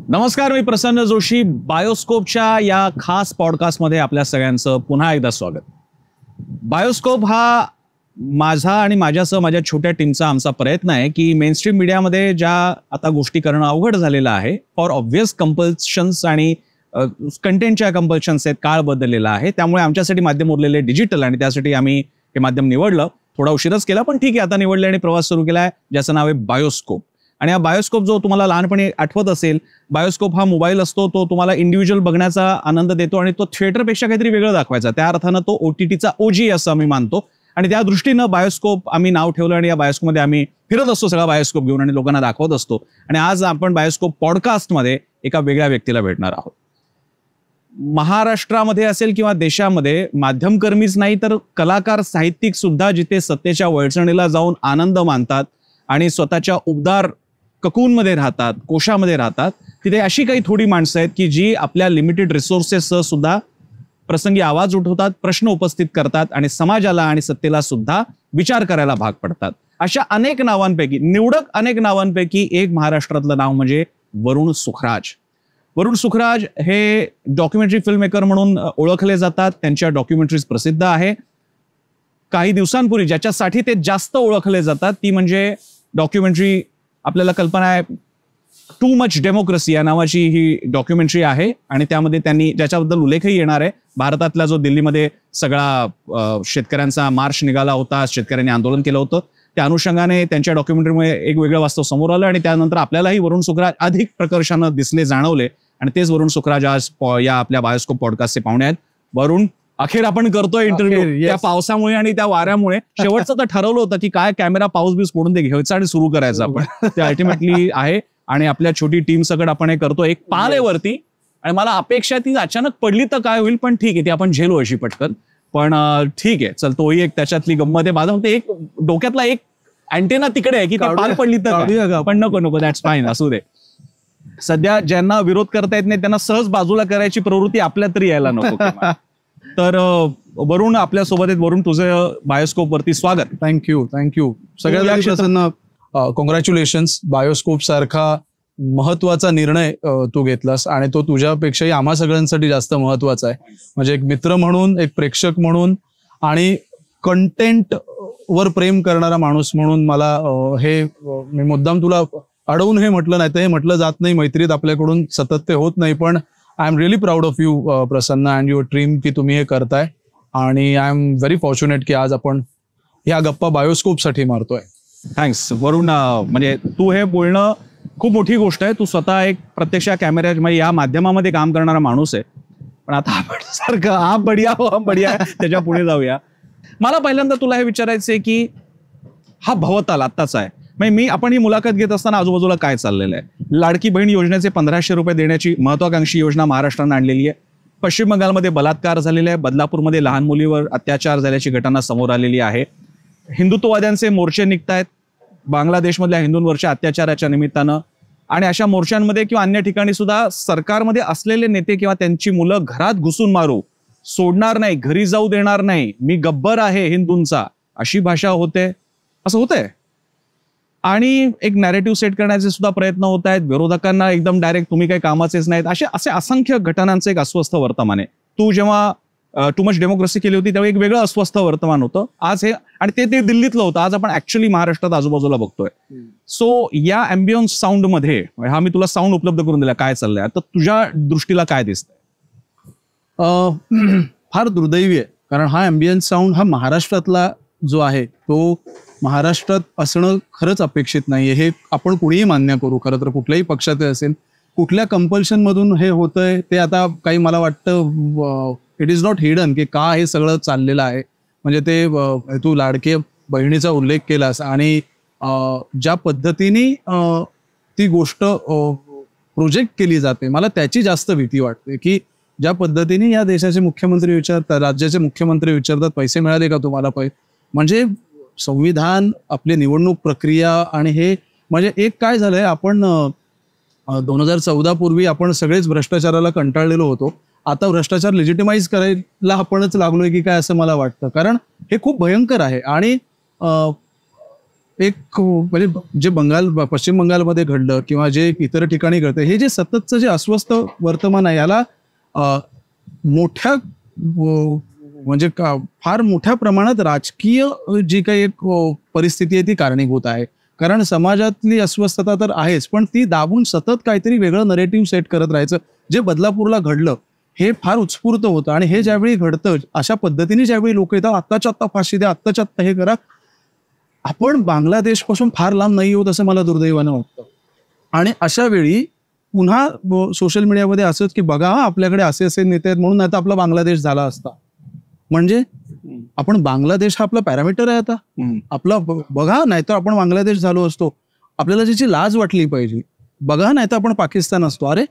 नमस्कार, मी प्रसन्न जोशी. बायोस्कोपच्या या खास पॉडकास्टमध्ये आपल्या सगळ्यांचं पुन्हा एकदा स्वागत. बायोस्कोप हा माझा आणि माझ्यासह माझ्या छोट्या टीमचा आमचा प्रयत्न आहे की मेनस्ट्रीम मीडियामध्ये ज्या आता गोष्टी करणं अवघड झालेलं आहे, फॉर ऑब्व्हियस कंपल्शन्स आणि कंटेंटच्या कंपल्शन्स आहेत, काळ बदललेला आहे, त्यामुळे आमच्यासाठी माध्यम उरलेले डिजिटल आणि त्यासाठी आम्ही हे माध्यम निवडलं. थोडा उशीरच केला, पण ठीक आहे, आता निवडले आणि प्रवास सुरू केला आहे, ज्याचं नाव आहे बायोस्कोप. आणि हा बायोस्कोप जो तुम्हाला लहानपणी आठवत असेल, बायोस्कोप हा मोबाईल असतो, तो तुम्हाला इंडिव्हिज्युअल बघण्याचा आनंद देतो आणि तो थिएटरपेक्षा काहीतरी वेगळं दाखवायचा. त्या अर्थानं तो OTTचा OG असं आम्ही मानतो आणि त्या दृष्टीनं बायोस्कोप आम्ही नाव ठेवलं आणि या बायोस्कोपमध्ये आम्ही फिरत असतो, सगळा बायोस्कोप घेऊन आणि लोकांना दाखवत असतो. आणि आज आपण बायोस्कोप पॉडकास्टमध्ये एका वेगळ्या व्यक्तीला भेटणार आहोत. महाराष्ट्रामध्ये असेल किंवा देशामध्ये माध्यमकर्मीच नाही तर कलाकार, साहित्यिक सुद्धा जिथे सत्तेच्या वळचणीला जाऊन आनंद मानतात आणि स्वतःच्या उबदार ककूनमध्ये राहतात, कोशामध्ये राहतात, तिथे अशी काही थोडी माणसं आहेत की जी आपल्या लिमिटेड रिसोर्सेससह सुद्धा प्रसंगी आवाज उठवतात, प्रश्न उपस्थित करतात आणि समाजाला आणि सत्तेला सुद्धा विचार करायला भाग पडतात. अशा अनेक नावांपैकी, निवडक अनेक नावांपैकी एक महाराष्ट्रातलं नाव म्हणजे वरुण सुखराज. वरुण सुखराज हे डॉक्युमेंटरी फिल्म मेकर म्हणून ओळखले जातात. त्यांच्या डॉक्युमेंटरीज प्रसिद्ध आहे. काही दिवसांपूर्वी ज्याच्यासाठी ते जास्त ओळखले जातात ती म्हणजे डॉक्युमेंटरी, आपल्याला कल्पना आहे, टू मच डेमोक्रेसी या नावाची ही डॉक्युमेंटरी आहे आणि त्यामध्ये त्यांनी, ज्याच्याबद्दल उल्लेखही येणार आहे, भारतातला जो दिल्लीमध्ये सगळा शेतकऱ्यांचा मार्च निघाला होता, शेतकऱ्यांनी आंदोलन केलं होतं, त्या अनुषंगाने त्यांच्या डॉक्युमेंटरीमुळे एक वेगळं वास्तव समोर आलं आणि त्यानंतर आपल्यालाही वरुण सुखराज अधिक प्रकर्षानं दिसले, जाणवले आणि तेच वरुण सुखराज आज या आपल्या बायोस्कोप पॉडकास्टचे पाहुणे आहेत. वरुण, अखेर आपण करतोय इंटरव्ह्यू. त्या पावसामुळे आणि त्या वाऱ्यामुळे शेवटचं तर ठरवलं होतं की काय कॅमेरा पाऊस बीस पडून ते घ्यायचं आणि सुरू करायचं आपण. ते अल्टिमेटली आहे आणि आपल्या छोटी टीम सगळं आपण हे करतो. एक पाल आहे वरती आणि मला अपेक्षा ती अचानक पडली तर काय होईल, पण ठीक आहे, ती आपण झेलू अशी पटकन. पण ठीक आहे, चल, तोही एक त्याच्यातली गंमत आहे. माझा फक्त एक डोक्यातला एक अँटेना तिकडे आहे की पाल पडली तर, पण नको, दॅट्स फाईन, असू दे. सध्या ज्यांना विरोध करता येत नाही त्यांना सहज बाजूला करायची प्रवृत्ती आपल्या तरी यायला नको. तर वरुण आपल्यासोबत आहेत. वरुण, तुझं बायोस्कोप वरती स्वागत. थँक्यू. सगळ्यात प्रसन्न, कॉंग्रॅच्युलेशन्स. बायोस्कोप सारखा महत्वाचा निर्णय तू घेतलास आणि तो तुझ्यापेक्षाही आम्हा सगळ्यांसाठी जास्त महत्वाचा आहे. म्हणजे एक मित्र म्हणून, एक प्रेक्षक म्हणून आणि कंटेंट वर प्रेम करणारा माणूस म्हणून मला हे, मी मुद्दाम तुला अडवून हे म्हटलं नाही तर हे म्हटलं जात नाही, मैत्रीत आपल्याकडून सतत ते होत नाही, पण I am really proud of you Prasanna and your team की तुम्ही हे करताय आणि आय एम व्हेरी फॉर्च्युनेट की आज आपण ह्या गप्पा बायोस्कोपसाठी मारतोय. थँक्स वरुण. म्हणजे तू हे बोलणं खूप मोठी गोष्ट आहे. तू स्वतः एक प्रत्यक्ष कॅमेऱ्या, म्हणजे या माध्यमामध्ये काम करणारा माणूस आहे. पण आता आपण सारखं हा बढिया त्याच्या पुढे जाऊया. मला पहिल्यांदा तुला हे विचारायचंय की हा भवताल आत्ताचा आहे, म्हणजे आपण ही मुलाखत घेत असताना आजूबाजूला काय चाललेलं आहे? लाडकी बहीण योजनेचे 1500 रुपये देण्याची महत्वाकांक्षी योजना महाराष्ट्रानं आणलेली आहे. पश्चिम बंगालमध्ये बलात्कार झालेला आहे. बदलापूरमध्ये लहान मुलीवर अत्याचार झाल्याची घटना समोर आलेली आहे. हिंदुत्ववाद्यांचे मोर्चे निघतायत बांगलादेशमधल्या हिंदूंवरच्या अत्याचाराच्या निमित्तानं आणि अशा मोर्चांमध्ये किंवा अन्य ठिकाणी सुद्धा सरकारमध्ये असलेले नेते किंवा त्यांची मुलं घरात घुसून मारू, सोडणार नाही, घरी जाऊ देणार नाही, मी गब्बर आहे हिंदूंचा, अशी भाषा होते. असं होतंय आणि एक नॅरेटिव्ह सेट करण्याचे सुद्धा प्रयत्न होत आहेत. विरोधकांना एकदम डायरेक्ट तुम्ही काही कामाचेच नाहीत, असे असंख्य घटनांचं एक अस्वस्थ वर्तमान आहे. तू जेव्हा टू मच डेमोक्रेसी केली होती तेव्हा एक वेगळं अस्वस्थ वर्तमान होतं. आज हे, आणि ते दिल्लीतलं होतं, आज आपण ऍक्च्युअली महाराष्ट्रात आजूबाजूला बघतोय. सो या अँबियन्स साऊंड मध्ये, हा मी तुला साऊंड उपलब्ध करून दिला, काय चाललंय तर तुझ्या दृष्टीला काय दिसतंय? फार दुर्दैवी आहे, कारण हा अँबियन्स साऊंड हा महाराष्ट्रातला जो आहे तो महाराष्ट्रात असणं खरंच अपेक्षित नाहीये. हे आपण कुणीही मान्य करू, खरं तर कुठल्याही पक्षाचे असेल, कुठल्या कंपल्शन मधून हे होतंय ते आता काही, मला वाटतं इट इज नॉट हिडन की का हे सगळं चाललेलं आहे. म्हणजे ते तू लाडके बहिणीचा उल्लेख केलास आणि ज्या पद्धतीने ती गोष्ट प्रोजेक्ट केली जाते, मला त्याची जास्त भीती वाटते की ज्या पद्धतीने या देशाचे मुख्यमंत्री विचारतात, राज्याचे मुख्यमंत्री विचारतात, पैसे मिळाले का तुम्हाला? म्हणजे संविधान, आपली निवडणूक प्रक्रिया आणि हे, म्हणजे एक काय झालंय, आपण 2014 पूर्वी आपण सगळेच भ्रष्टाचाराला कंटाळलेलो होतो. आता भ्रष्टाचार लेजिटिमाइज करायला आपणच लागलोय की काय, असं मला वाटतं. कारण हे खूप भयंकर आहे आणि एक म्हणजे जे पश्चिम बंगालमध्ये घडलं किंवा जे इतर ठिकाणी घडतं, हे जे सततचं जे अस्वस्थ वर्तमान आहे, याला मोठ्या म्हणजे फार मोठ्या प्रमाणात राजकीय जी काही एक परिस्थिती आहे ती कारणीभूत आहे. कारण समाजातली अस्वस्थता तर आहेच, पण ती दाबून सतत काहीतरी वेगळं नरेटिव्ह सेट करत राहायचं. जे बदलापूरला घडलं हे फार उत्स्फूर्त होतं, आणि हे ज्यावेळी घडतं अशा पद्धतीने ज्यावेळी लोक येतात, आत्ताच्या आत्ता फाशी द्या, आत्ताच्या आत्ता हे करा, आपण बांगलादेशपासून फार लांब नाही होत असं मला दुर्दैवानं वाटतं. आणि अशा वेळी पुन्हा सोशल मीडियामध्ये असंच की बघा आपल्याकडे असे असे नेते आहेत म्हणून आता आपला बांगलादेश झाला असता. म्हणजे आपण बांगलादेश हा आपला पॅरामीटर आहे आता आपला, बघा नाहीतर आपण बांगलादेश झालो असतो. आपल्याला ज्याची लाज वाटली पाहिजे, बघा नाहीतर आपण पाकिस्तान असतो. अरे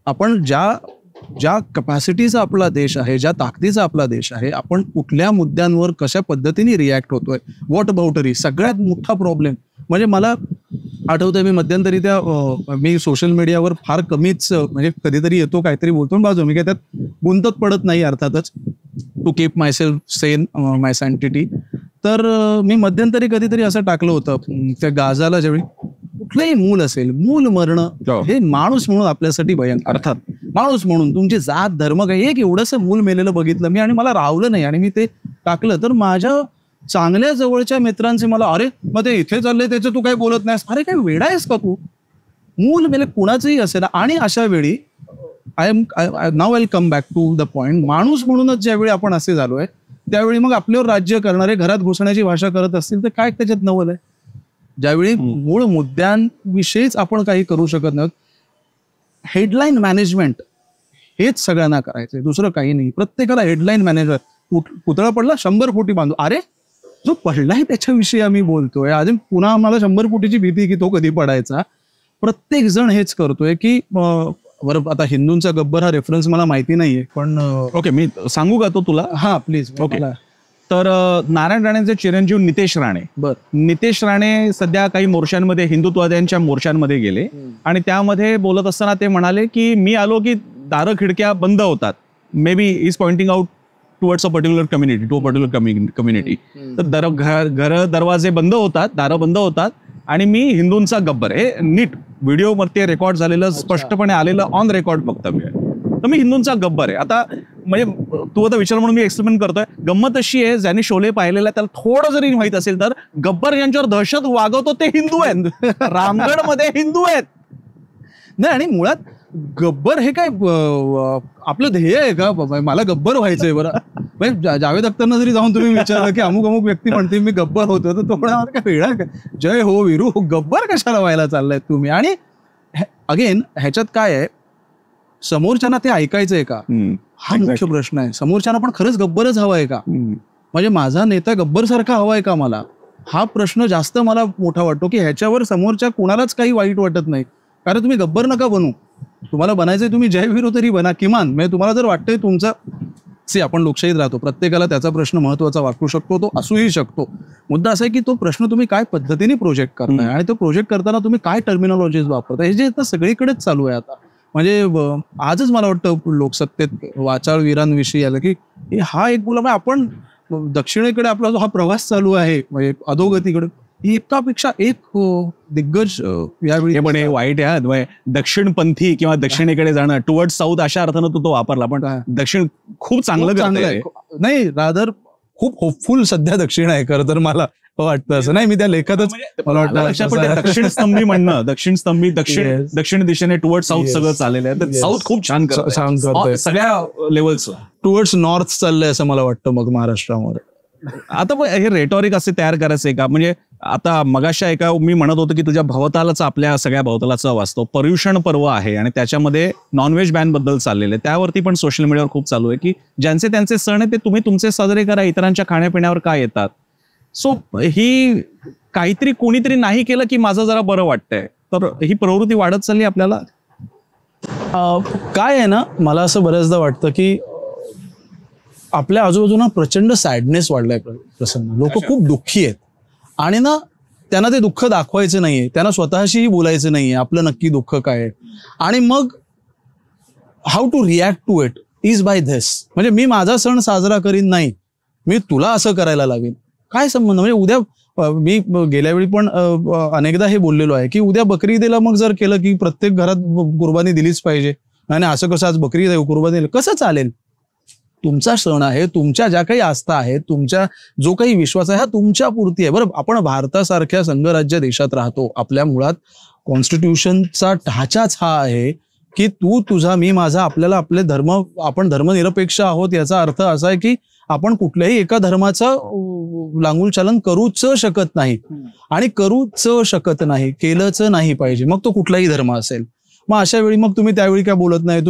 आपण ज्या कपॅसिटीचा आपला देश आहे, ज्या ताकदीचा आपला देश आहे, आपण कुठल्या मुद्द्यांवर कशा पद्धतीने रिॲक्ट होतोय, व्हॉट अबाउटरी, सगळ्यात मोठा प्रॉब्लेम. म्हणजे मला आठवतंय मी मध्यंतरी मी सोशल मीडियावर फार कमीच, म्हणजे कधीतरी येतो काहीतरी बोलतो बाजू, मी काय त्यात गुंतत पडत नाही अर्थातच, to keep myself sane, my sanity. तर मी मध्यंतरी कधीतरी असं टाकलं होतं, त्या गाझाला ज्यावेळी कुठलंही मूल असेल, मूल मरणं हे माणूस म्हणून आपल्यासाठी भयंकर. अर्थात माणूस म्हणून तुमची जात धर्म काय, एक एवढंसं मूल मेलेलं बघितलं मी आणि मला राहवलं नाही, आणि मी ते टाकलं. तर माझ्या चांगल्या जवळच्या मित्रांचे मला, अरे मग ते इथे चाललंय त्याचं तू काही बोलत नाहीस, अरे काय वेडा आहेस का तू, मूल मेले कुणाचंही असेल. आणि अशा वेळी now I will come back to the point, माणूस म्हणूनच ज्यावेळी आपण असे झालोय त्यावेळी मग आपल्यावर राज्य करणारे घरात घुसण्याची भाषा करत असतील तर काय त्याच्यात नवल आहे. ज्यावेळी मूळ मुद्द्यांविषयीच आपण काही करू शकत नाही, हेडलाईन मॅनेजमेंट हेच सगळ्यांना करायचंय, दुसरं काही नाही. प्रत्येकाला हेडलाईन मॅनेजर, पुतळा पडला 100 फुटी बांधू, अरे जो पडलाय त्याच्याविषयी आम्ही बोलतोय, अजून पुन्हा आम्हाला 100 फुटीची भीती की तो कधी पडायचा. प्रत्येक जण हेच करतोय की बरं. आता हिंदूंचा गब्बर हा रेफरन्स मला माहिती नाहीये, पण ओके मी सांगू का तो तुला? हा प्लीज. ओके. तर नारायण राणेंचे चिरंजीव नितेश राणे, नितेश राणे सध्या काही मोर्चांमध्ये, हिंदुत्ववाद्यांच्या मोर्चांमध्ये गेले, आणि त्यामध्ये बोलत असताना ते म्हणाले की मी आलो की दारं खिडक्या बंद होतात, maybe is pointing out towards a particular community, to a particular community. तर घर दरवाजे बंद होतात, दारं बंद होतात, आणि मी हिंदूंचा गब्बर, हे नीट व्हिडिओवरती रेकॉर्ड झालेलं, स्पष्टपणे आलेलं ऑन रेकॉर्ड वक्तव्य आहे. तर मी हिंदूंचा गब्बर आहे. आता म्हणजे तू आता विचार म्हणून मी एक्सपेरिमेंट करतोय. गंमत अशी आहे, ज्यांनी शोले पाहिलेला त्याला थोडं जरी माहित असेल तर गब्बर यांच्यावर दहशत वागवतो ते हिंदू आहेत, रामगडमध्ये हिंदू आहेत. नाही, आणि मुळात गब्बर हे काय आपलं ध्येय आहे का? मला गब्बर व्हायचंय. बरं जावेद अख्तरनं जरी जाऊन तुम्ही विचारलं की अमुक अमुक व्यक्ती म्हणते मी गब्बर होतो, तर तो म्हणाला काय वेळा काय, जय हो वीरू, गब्बर कशाला व्हायला चाललाय तुम्ही? आणि अगेन ह्याच्यात काय आहे, समोरच्यांना ते ऐकायचंय का हा मुख्य प्रश्न आहे. समोरच्यांना पण खरंच गब्बरच हवाय का, म्हणजे माझा नेता गब्बर सारखा हवाय का मला, हा प्रश्न जास्त मला मोठा वाटतो. की ह्याच्यावर समोरच्या कुणालाच काही वाईट वाटत नाही, कारण तुम्ही गब्बर नका बनू, तुम्हाला बनायचंय तुम्ही जय वीरू तरी बना किमान. म्हणजे तुम्हाला जर वाटतंय तुमचा, आपण लोकशाहीत राहतो, प्रत्येकाला त्याचा प्रश्न महत्वाचा वाटू शकतो, तो असूही शकतो. मुद्दा असा आहे की तो प्रश्न तुम्ही काय पद्धतीने प्रोजेक्ट करताय, आणि तो प्रोजेक्ट करताना तुम्ही काय टर्मिनॉलॉजीज वापरताय, हे जे आता सगळीकडेच चालू आहे. आता म्हणजे आजच मला वाटतं लोकसत्तेत वाचाळवीरांविषयी आलं की हा एक मुला, आपण दक्षिणेकडे आपला जो हा प्रवास चालू आहे, म्हणजे अधोगतीकडे, एकापेक्षा एक दिग्गज यावेळी. पण हे वाईट आहे, दक्षिणपंथी किंवा दक्षिणेकडे जाणं, टुवर्ड साऊथ अशा अर्थानं तो वापरला, पण दक्षिण खूप चांगलं आहे. नाही, रादर खूप होपफुल सध्या दक्षिण आहे खरं तर, मला वाटतं असं. नाही, मी त्या लेखातच मला वाटतं दक्षिणस्तंभी म्हणणं, दक्षिणस्तंभी, दक्षिण दिशेने टुवर्ड साऊथ सगळं चाललेलं आहे. तर साऊथ खूप छान सगळ्या लेवल्स, टुवर्ड्स नॉर्थ चाललंय असं मला वाटतं मग महाराष्ट्रामध्ये. आता हे रेटॉरिक असे तयार करायचंय का? म्हणजे आता मगाशा एका मी म्हणत होतो की तुझ्या भवतालाच, आपल्या सगळ्या भवतालाचं वास्तव पर्युषण पर्व आहे, आणि त्याच्यामध्ये नॉनव्हेज बॅन बद्दल चाललेलं आहे. त्यावरती पण सोशल मीडियावर खूप चालू आहे की ज्यांचे त्यांचे सण आहे ते तुम्ही तुमचे साजरे करा, इतरांच्या खाण्यापिण्यावर काय येतात. सो ही काहीतरी कोणीतरी नाही केलं की माझं जरा बरं वाटतंय, तर ही प्रवृत्ती वाढत चालली आपल्याला. काय आहे ना, मला असं बऱ्याचदा वाटतं की आपल्या आजूबाजूला प्रचंड सॅडनेस वाढलाय प्रसन्न, लोक खूप दुःखी आहेत, आणि ना त्यांना ते दुःख दाखवायचं नाहीये, त्यांना स्वतःशीही बोलायचं नाहीये आपलं नक्की दुःख काय आहे. आणि मग how to react to it is by this. म्हणजे मी माझा सण साजरा करीन नाही, मी तुला असं करायला लागेल, काय संबंध? म्हणजे मी गेल्या वेळी पण अनेकदा हे बोललेलो आहे की उद्या बकरी ईदला मग जर केलं की प्रत्येक घरात कुर्बानी दिलीच पाहिजे, आणि असं कसं आज बकरी ईद आहे कुर्बानी दिली कसं चालेल? तुमचा सण आहे, तुमच्या ज्या काही आस्था आहेत, तुमच्या जो काही विश्वास आहे हा तुमच्या पुरती आहे. बरं, आपण भारतासारख्या संघराज्य देशात राहतो. आपल्या मुळात कॉन्स्टिट्यूशनचा ढाचाच हा आहे की तू तुझा मी माझा, आपल्याला आपले धर्म, आपण धर्मनिरपेक्ष आहोत. याचा अर्थ असा आहे की आपण कुठल्याही एका धर्माचं लांगुल चालन करूच शकत नाही, आणि करूच शकत नाही, केलंच नाही पाहिजे, मग तो कुठलाही धर्म असेल. मग अशा वेळी मग तुम्ही त्यावेळी काय बोलत नाही,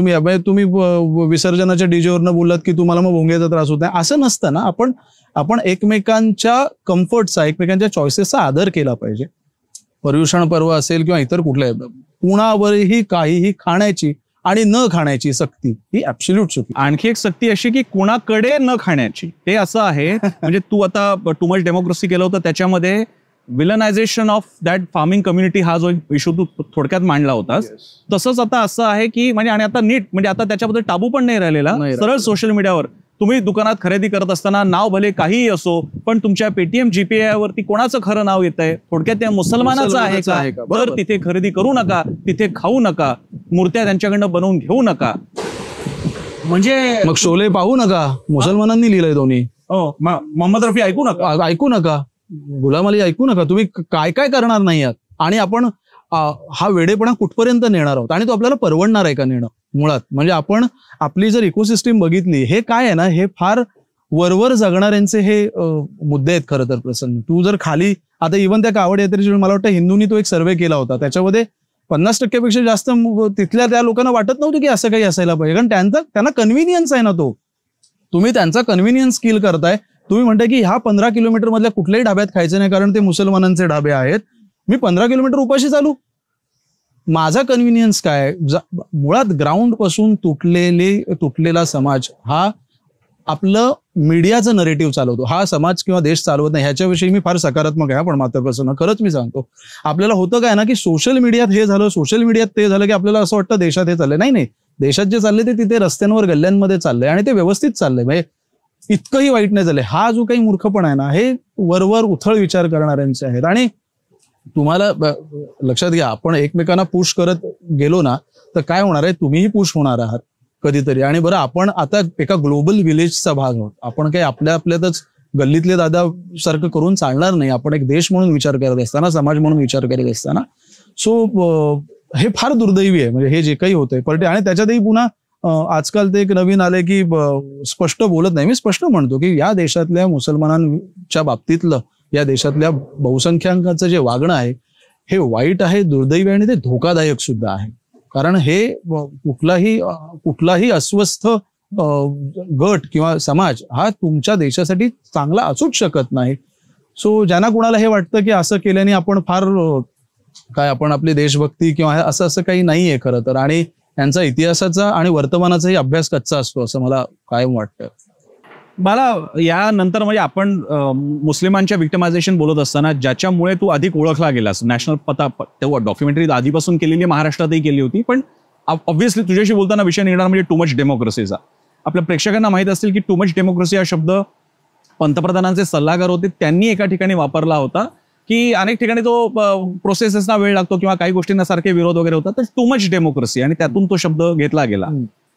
तुम्ही विसर्जनाच्या डीजेवरनं बोललात की तुम्हाला मग भोंग्याचा त्रास होत नाही, असं नसतं ना. आपण एकमेकांच्या कम्फर्टचा, एकमेकांच्या चॉईसेसचा आदर केला पाहिजे. पर्युषण पर्व असेल किंवा इतर कुठल्याही, कुणावरही काहीही खाण्याची आणि न खाण्याची सक्ती ही ऍब्सोल्यूट चुकी. आणखी एक सक्ती अशी की कोणाकडे न खाण्याची, ते असं आहे म्हणजे तू आता टू मच डेमोक्रेसी केलं होतं, त्याच्यामध्ये विलनायझेशन ऑफ दॅट फार्मिंग कम्युनिटी हा जो इश्यू तू थोडक्यात मांडला होतास, तसंच आता असं आहे की म्हणजे, आणि आता नीट म्हणजे आता त्याच्याबद्दल टाबू पण नाही राहिलेला. सरळ सोशल मीडियावर तुम्ही दुकानात खरेदी करत असताना नाव भले काहीही असो, पण तुमच्या पेटीएम जीपे वरती कोणाचं खरं नाव येत आहे, थोडक्यात त्या मुसलमानाचं आहे का, तर तिथे खरेदी करू नका, तिथे खाऊ नका, मूर्त्या त्यांच्याकडनं बनवून घेऊ नका. म्हणजे मग शोले पाहू नका, मुसलमानांनी लिहिलंय दोन्ही. मोहम्मद रफी ऐकू नका, गुलाम अली ऐकू नका. तुम्ही काय काय करणार नाही आहात, आणि आपण हा वेडेपणा कुठपर्यंत नेणार आहोत, आणि तो आपल्याला परवडणार आहे का नेणं मुळात. म्हणजे आपण आपली जर इकोसिस्टीम बघितली, हे काय आहे ना, हे फार वरवर जगणाऱ्यांचे हे मुद्दे आहेत खरं तर. प्रसन्न, तू जर खाली आता इव्हन त्या कावड यात्रेची मला वाटतं हिंदूंनी तो एक सर्वे केला होता, त्याच्यामध्ये 50% जास्त तिथल्या त्या लोकांना वाटत नव्हतं की असं काही असायला पाहिजे, कारण त्यांना कन्व्हिनियन्स आहे ना. तो तुम्ही त्यांचा कन्व्हिनियन्स किल करताय. तुम्ही म्हणताय की ह्या 15 किलोमीटर मधल्या कुठल्याही ढाब्यात खायचं नाही कारण ते मुसलमानांचे ढाबे आहेत, मी 15 किलोमीटर उपाशी चालू. माझा कन्व्हिनियन्स काय? मुळात ग्राउंड पासून तुटलेला समाज हा आपलं मीडियाचं नरेटिव्ह चालवतो. हा समाज किंवा देश चालवत नाही. ह्याच्याविषयी मी फार सकारात्मक आहे. पण मात्र प्रसन्न, खरंच मी सांगतो, आपल्याला होतं काय ना की सोशल मीडियात हे झालं, सोशल मीडियात ते झालं की आपल्याला असं वाटतं देशात हे चाललंय. नाही, देशात जे चाललंय ते तिथे रस्त्यांवर गल्ल्यांमध्ये चाललंय, आणि ते व्यवस्थित चाललंय. म्हणजे इतकंही वाईट नाही झालंय. हा जो काही मूर्खपणा आहे ना, हे वरवर उथळ विचार करणाऱ्यांचे आहेत. आणि तुम्हाला लक्षात घ्या, आपण एकमेकांना पुश करत गेलो ना तर काय होणार आहे, तुम्हीही पुश होणार आहात कधीतरी. आणि बरं, आपण आता एका ग्लोबल विलेजचा भाग आहोत. आपण काही आपल्यातच गल्लीतले दादा सारखं करून चालणार नाही. आपण एक देश म्हणून विचार करत असताना, समाज म्हणून विचार करत असताना, सो हे फार दुर्दैवी आहे म्हणजे हे जे काही होतंय पलटे. आणि त्याच्यातही पुन्हा आजकाल ते एक नवीन आलंय की स्पष्ट बोलत नाही. मी स्पष्ट म्हणतो की या देशातल्या मुसलमानांच्या बाबतीतलं, या देशातल्या बहुसंख्याकांचं जे वागणं आहे हे वाईट आहे, दुर्दैवी, आणि ते धोकादायक सुद्धा आहे. कारण हे कुठलाही अस्वस्थ गट किंवा समाज हा तुमच्या देशासाठी चांगला असूच शकत नाही. सो ज्यांना कुणाला हे वाटतं की असं केल्याने आपण फार काय, आपण आपली देशभक्ती किंवा असं काही नाहीये खरं तर. आणि यांचा इतिहासाचा आणि वर्तमानाचाही अभ्यास कच्चा असतो असं मला कायम वाटतं. मला यानंतर म्हणजे आपण मुस्लिमांच्या विक्टिमायझेशन बोलत असताना ज्याच्यामुळे तू अधिक ओळखला गेलास, नॅशनल तेव्हा डॉक्युमेंटरी आधीपासून केलेली, महाराष्ट्रातही केली होती, पण ऑब्व्हियसली तुझ्याशी बोलताना विषय निघणार म्हणजे टू मच डेमोक्रेसीचा. आपल्या प्रेक्षकांना माहित असेल की टू मच डेमोक्रेसी हा शब्द पंतप्रधानांचे सल्लागार होते, त्यांनी एका ठिकाणी वापरला होता की अनेक ठिकाणी तो प्रोसेसेसना वेळ लागतो किंवा काही गोष्टींना सारखे विरोध वगैरे होतात, तर टू मच डेमोक्रेसी, आणि त्यातून तो शब्द घेतला गेला.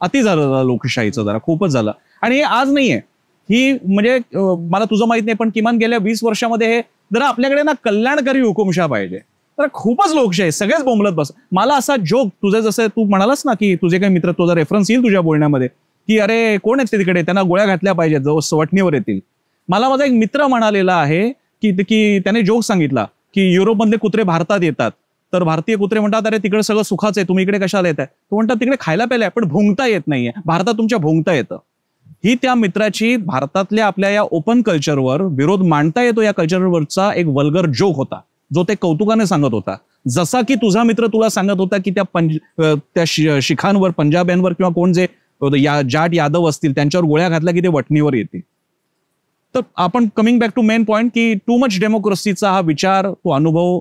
अति झालं लोकशाहीचं, जरा खूपच झालं. आणि हे आज नाहीये, ही म्हणजे मला तुझं माहित नाही, पण किमान गेल्या 20 वर्षामध्ये हे जरा आपल्याकडे ना कल्याणकारी हुकुमशाह पाहिजे. तर खूपच लोकशाही, सगळेच बोंबलत बस. मला असा जोक, तुझं जसं तू म्हणालास ना की तुझे काही मित्र, तुझा रेफरन्स येईल तुझ्या बोलण्यामध्ये की अरे कोण आहेत ते तिकडे, त्यांना गोळ्या घातल्या पाहिजेत जो सवटणीवर येतील. मला माझा एक मित्र म्हणालेला आहे की त्याने जोक सांगितला की युरोपमधले कुत्रे भारतात येतात, तर भारतीय कुत्रे म्हणतात अरे तिकडे सगळं सुखाचं आहे, तुम्ही इकडे कशाला येत आहे. तो म्हणतात तिकडे खायला प्यायला पण भुंकता येत नाहीये, भारतात तुमच्या भुंकता येतं. ही त्या मित्राची भारतातल्या आपल्या या ओपन कल्चरवर विरोध मांडता येतो या कल्चरवरचा एक वल्गर जोक होता, जो ते कौतुकाने सांगत होता. जसा की तुझा मित्र तुला सांगत होता की त्या शिखांवर, पंजाब्यांवर किंवा कोण जे जाट यादव असतील त्यांच्यावर गोळ्या घातल्या की ते वटणीवर येतील. तर आपण coming back to main point की टू मच डेमोक्रेसीचा हा विचार, तो अनुभव,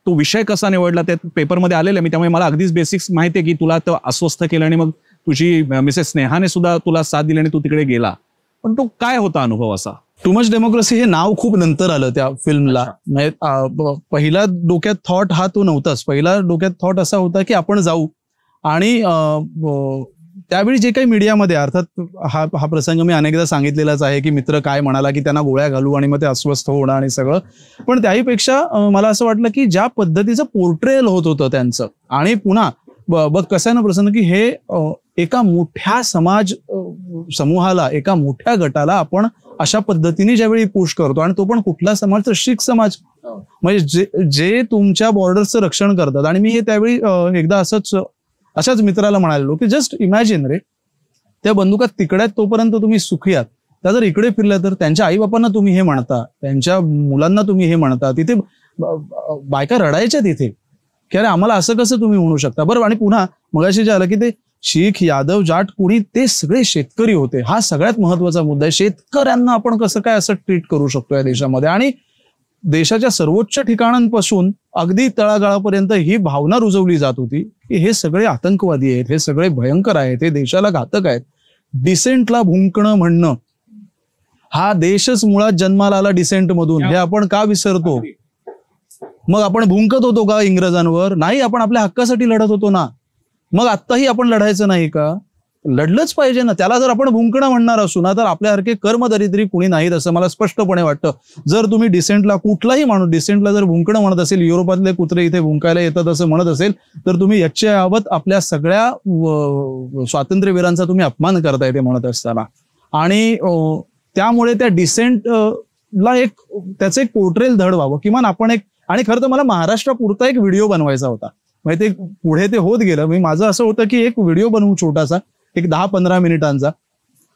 तो विषय कसा निवडला ते पेपरमध्ये आलेला मी, त्यामुळे मला अगदीच बेसिक्स माहिती आहे की तुला तो अस्वस्थ केलं आणि मग तुझी मिसेस स्नेहाने सुद्धा तुला साथ दिली आणि तू तिकडे गेला. पण तो काय होता अनुभव असा? टू मच डेमोक्रेसी हे नाव खूप नंतर आलं त्या फिल्मला. पहिला डोक्यात थॉट हा तो नव्हताच. पहिला डोक्यात थॉट असा होता की आपण जाऊ आणि त्यावेळी जे काही मीडियामध्ये, अर्थात हा प्रसंग मी अनेकदा सांगितलेलाच आहे की मित्र काय म्हणाला की त्यांना गोळ्या घालू आणि मग ते अस्वस्थ होणं आणि सगळं. पण त्याहीपेक्षा मला असं वाटलं की ज्या पद्धतीचं पोर्ट्रेल होत होतं त्यांचं, आणि पुन्हा बघ कसं आहे ना प्रसंग की हे एका मोठ्या समूहाला, एका मोठ्या गटाला आपण अशा पद्धतीने ज्यावेळी पुश करतो, आणि तो पण कुठला समाज, तर शीख समाज, म्हणजे जे तुमच्या बॉर्डर्सचं रक्षण करतात. आणि मी हे त्यावेळी एकदा अशाच मित्राला म्हणालेलो की जस्ट इमॅजिन रे, त्या बंदुका तिकड्यात तोपर्यंत तुम्ही सुखी आहात, त्या जर इकडे फिरल्या तर त्यांच्या आईबापांना तुम्ही हे म्हणता, त्यांच्या मुलांना तुम्ही हे म्हणता, तिथे बायका रडायच्या तिथे की अरे आम्हाला असं कसं तुम्ही म्हणू शकता. बरं, आणि पुन्हा मगाशी जे आलं की ते शीख, यादव, जाट, कुणी, ते सगळे शेतकरी होते. हा सगळ्यात महत्वाचा मुद्दा आहे. शेतकऱ्यांना आपण कसं काय असं ट्रीट करू शकतो या देशामध्ये, आणि देशाच्या सर्वोच्च ठिकाणांपासून अगदी तळागाळापर्यंत ही भावना रुजवली जात होती की हे सगळे आतंकवादी आहेत, हे सगळे भयंकर आहेत, हे देशाला घातक आहेत. डिसेंटला भुंकणं म्हणणं, हा देशच मुळात जन्माला आला डिसेंट मधून, हे आपण का विसरतो? मग आपण भुंकत होतो का इंग्रजांवर? नाही, आपण आपल्या हक्कासाठी लढत होतो ना. मग आत्ताही आपण लढायचं नाही का? लढलंच पाहिजे ना. त्याला जर आपण भुंकणं म्हणणार असू ना, तर आपल्यासारखे कर्मदरिद्री कुणी नाहीत असं मला स्पष्टपणे वाटतं. जर तुम्ही डिसेंटला, कुठलाही माणूस डिसेंटला जर भुंकणं म्हणत असेल, युरोपातले कुत्रे इथे भुंकायला येतात असं म्हणत असेल, तर तुम्ही याच्याबाबत आपल्या सगळ्या स्वातंत्र्यवीरांचा तुम्ही अपमान करताय ते म्हणत असताना. आणि त्यामुळे त्या डिसेंटला त्याचं एक पोर्ट्रेल धड व्हावं किमान आपण एक. आणि खरं तर मला महाराष्ट्रापुरता एक व्हिडिओ बनवायचा होता. म्हणजे ते पुढे ते होत गेलं. मी माझं असं होतं की एक व्हिडिओ बनवू छोटासा, एक 10-15 मिनिटांचा.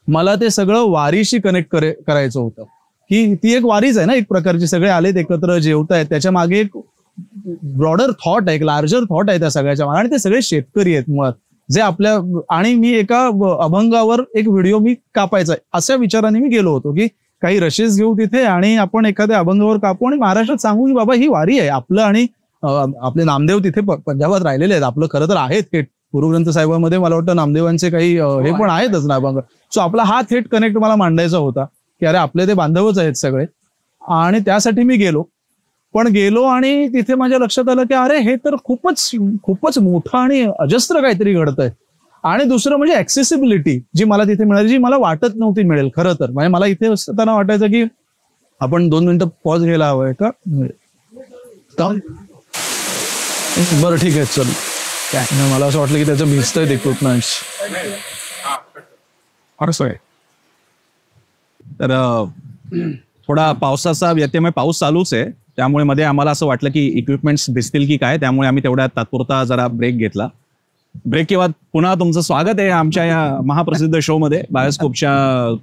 मला ते सगळं वारीशी कनेक्ट करायचं होतं, की ती एक वारीच आहे ना एक प्रकारची. सगळे आलेत एकत्र, जेवतायत, त्याच्या मागे एक ब्रॉडर थॉट आहे, एक लार्जर थॉट आहे त्या सगळ्याच्या मागे. आणि ते सगळे शेतकरी आहेत मुळात, जे आपल्या. आणि मी एका अभंगावर एक व्हिडिओ मी कापायचा अशा विचाराने मी गेलो होतो की काही रशेस घेऊ तिथे आणि आपण एखाद्या अभंगावर कापू आणि महाराष्ट्रात सांगू की बाबा ही वारी आहे आपलं. आणि आपले नामदेव तिथे पंजाबात राहिलेले आहेत, आपलं खरं तर आहेत थेट गुरुग्रंथ साहेबांमध्ये मला वाटतं नामदेवांचे काही हे पण आहेतच ना अभंग. सो आपला हा थेट कनेक्ट मला मांडायचा होता की अरे आपले ते बांधवच आहेत सगळे. आणि त्यासाठी मी गेलो आणि तिथे माझ्या लक्षात आलं की अरे हे तर खूपच मोठं आणि अजस्त्र काहीतरी घडतंय. आणि दुसरं म्हणजे ऍक्सेसिबिलिटी जी मला तिथे मिळाली, जी मला वाटत नव्हती मिळेल खरं तर. म्हणजे मला इथे असताना वाटायचं की आपण 2 मिनिटं पॉज घ्यायला हवंय का? बरं ठीक आहे, चल. मला असं वाटलं की त्याचं भिजतंय इक्विपमेंट्स. तर थोडा पावसाचा व्यत्यय, पाऊस चालूच आहे, त्यामुळे मध्ये आम्हाला असं वाटलं की इक्विपमेंट्स भिजतील की काय, त्यामुळे आम्ही तेवढ्या तात्पुरता जरा ब्रेक घेतला. ब्रेक किंवा पुन्हा तुमचं स्वागत आहे आमच्या या महाप्रसिद्ध शो मध्ये, बायोस्कोपच्या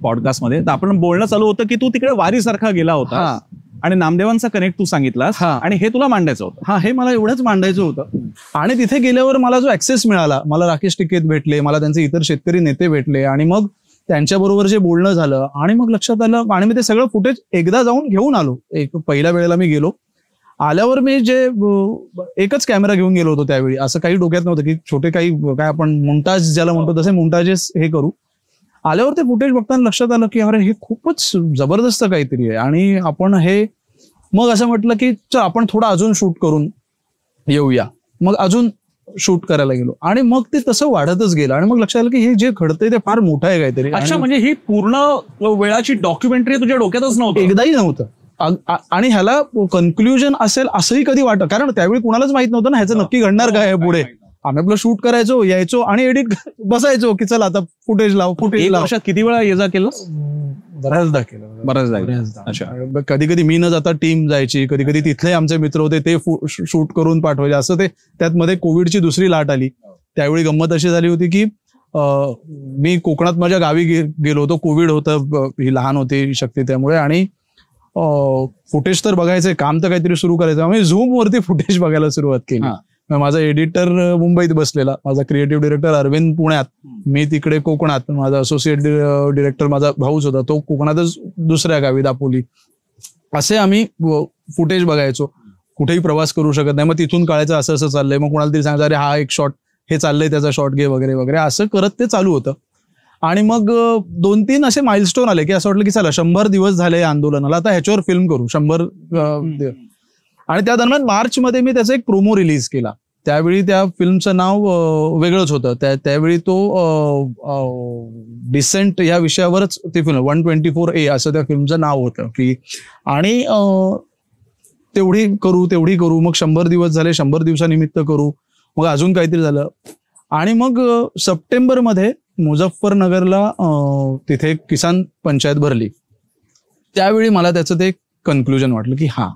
पॉडकास्टमध्ये. तर आपण बोलणं चालू होतं की तू तिकडे वारीसारखा गेला होता आणि नामदेवांचा कनेक्ट तू सांगितलास आणि हे तुला मांडायचं होतं. हा, हे मला एवढंच मांडायचं होतं. आणि तिथे गेल्यावर मला जो ऍक्सेस मिळाला, मला राकेश टिकेत भेटले, मला त्यांचे इतर शेतकरी नेते भेटले, आणि मग त्यांच्याबरोबर जे बोलणं झालं आणि मग लक्षात आलं. आणि मी ते सगळं फुटेज एकदा जाऊन घेऊन आलो. पहिल्या वेळेला मी गेलो, आल्यावर मी एकच कॅमेरा घेऊन गेलो होतो त्यावेळी. असं काही डोक्यात नव्हतं की छोटे काही काय आपण मोंटाज ज्याला म्हणतो तसे मोंटाजेस हे करू. आल्यावर ते फुटेज बघताना लक्षात आलं की अरे हे खूपच जबरदस्त काहीतरी आहे. आणि आपण हे मग असं म्हटलं की चल आपण थोडं अजून शूट करून येऊया. मग अजून शूट करायला गेलो आणि मग ते तसं वाढतच गेलं. आणि मग लक्षात आलं की हे जे घडतंय ते फार मोठं आहे काहीतरी. अच्छा, म्हणजे ही पूर्ण वेळाची डॉक्युमेंटरी तुझ्या डोक्यातच नव्हतं? एकदाही नव्हतं. आणि ह्याला कन्क्लुजन असेल असंही कधी वाटत, कारण त्यावेळी कुणालाच माहित नव्हतं ना ह्याचं नक्की घडणार काय आहे पुढे. आम्ही आपलं शूट करायचो, यायचो आणि एडिट बसायचो की चला आता फुटेज लाव. वर्षात किती वेळा ये जा केलं? बऱ्याचदा केलं. बऱ्याचदा. अच्छा. कधी कधी मी न जाता टीम जायची, कधी कधी तिथले आमचे मित्र होते ते शूट करून पाठवायचे. असं ते त्यात मध्ये कोविडची दुसरी लाट आली. त्यावेळी गंमत अशी झाली होती की मी कोकणात माझ्या गावी गेलो होतो. कोविड होतं, ही लहान होती शक्ती, त्यामुळे. आणि फुटेज तर बघायचंय, काम तर काहीतरी सुरू करायचं. आम्ही झूम वरती फुटेज बघायला सुरुवात केली. माझा एडिटर मुंबईत बसलेला, माझा क्रिएटिव्ह डिरेक्टर अरविंद पुण्यात, मी तिकडे कोकणात. माझा असोसिएट डिरेक्टर माझा भाऊच होता, तो कोकणातच दुसऱ्या गावी दापोली. असे आम्ही फुटेज बघायचो. कुठेही प्रवास करू शकत नाही, मग तिथून कळायचं असं असं चाललंय. मग कोणाला तरी सांगायचं अरे हा एक शॉट हे चाललंय, त्याचा शॉट घे वगैरे वगैरे. असं करत ते चालू होतं. आणि मग 2-3 असे माइलस्टोन आले की असं वाटलं की चला 100 दिवस झाले या आंदोलनाला, आता ह्याच्यावर फिल्म करू 100 आणि त्या दरम्यान मार्चमध्ये मी त्याचा एक प्रोमो रिलीज केला. त्यावेळी त्या फिल्मचं नाव वेगळंच होतं. त्यावेळी तो डिसेंट या विषयावरच ती फिल्म 124A असं त्या फिल्मचं नाव होतं की, आणि तेवढी करू मग 100 दिवस झाले, 100 दिवसानिमित्त करू, मग अजून काहीतरी झालं. आणि मग सप्टेंबरमध्ये मुझफ्फरनगरला तिथे किसान पंचायत भरली. त्यावेळी मला त्याचं ते कन्क्लुजन वाटलं की हा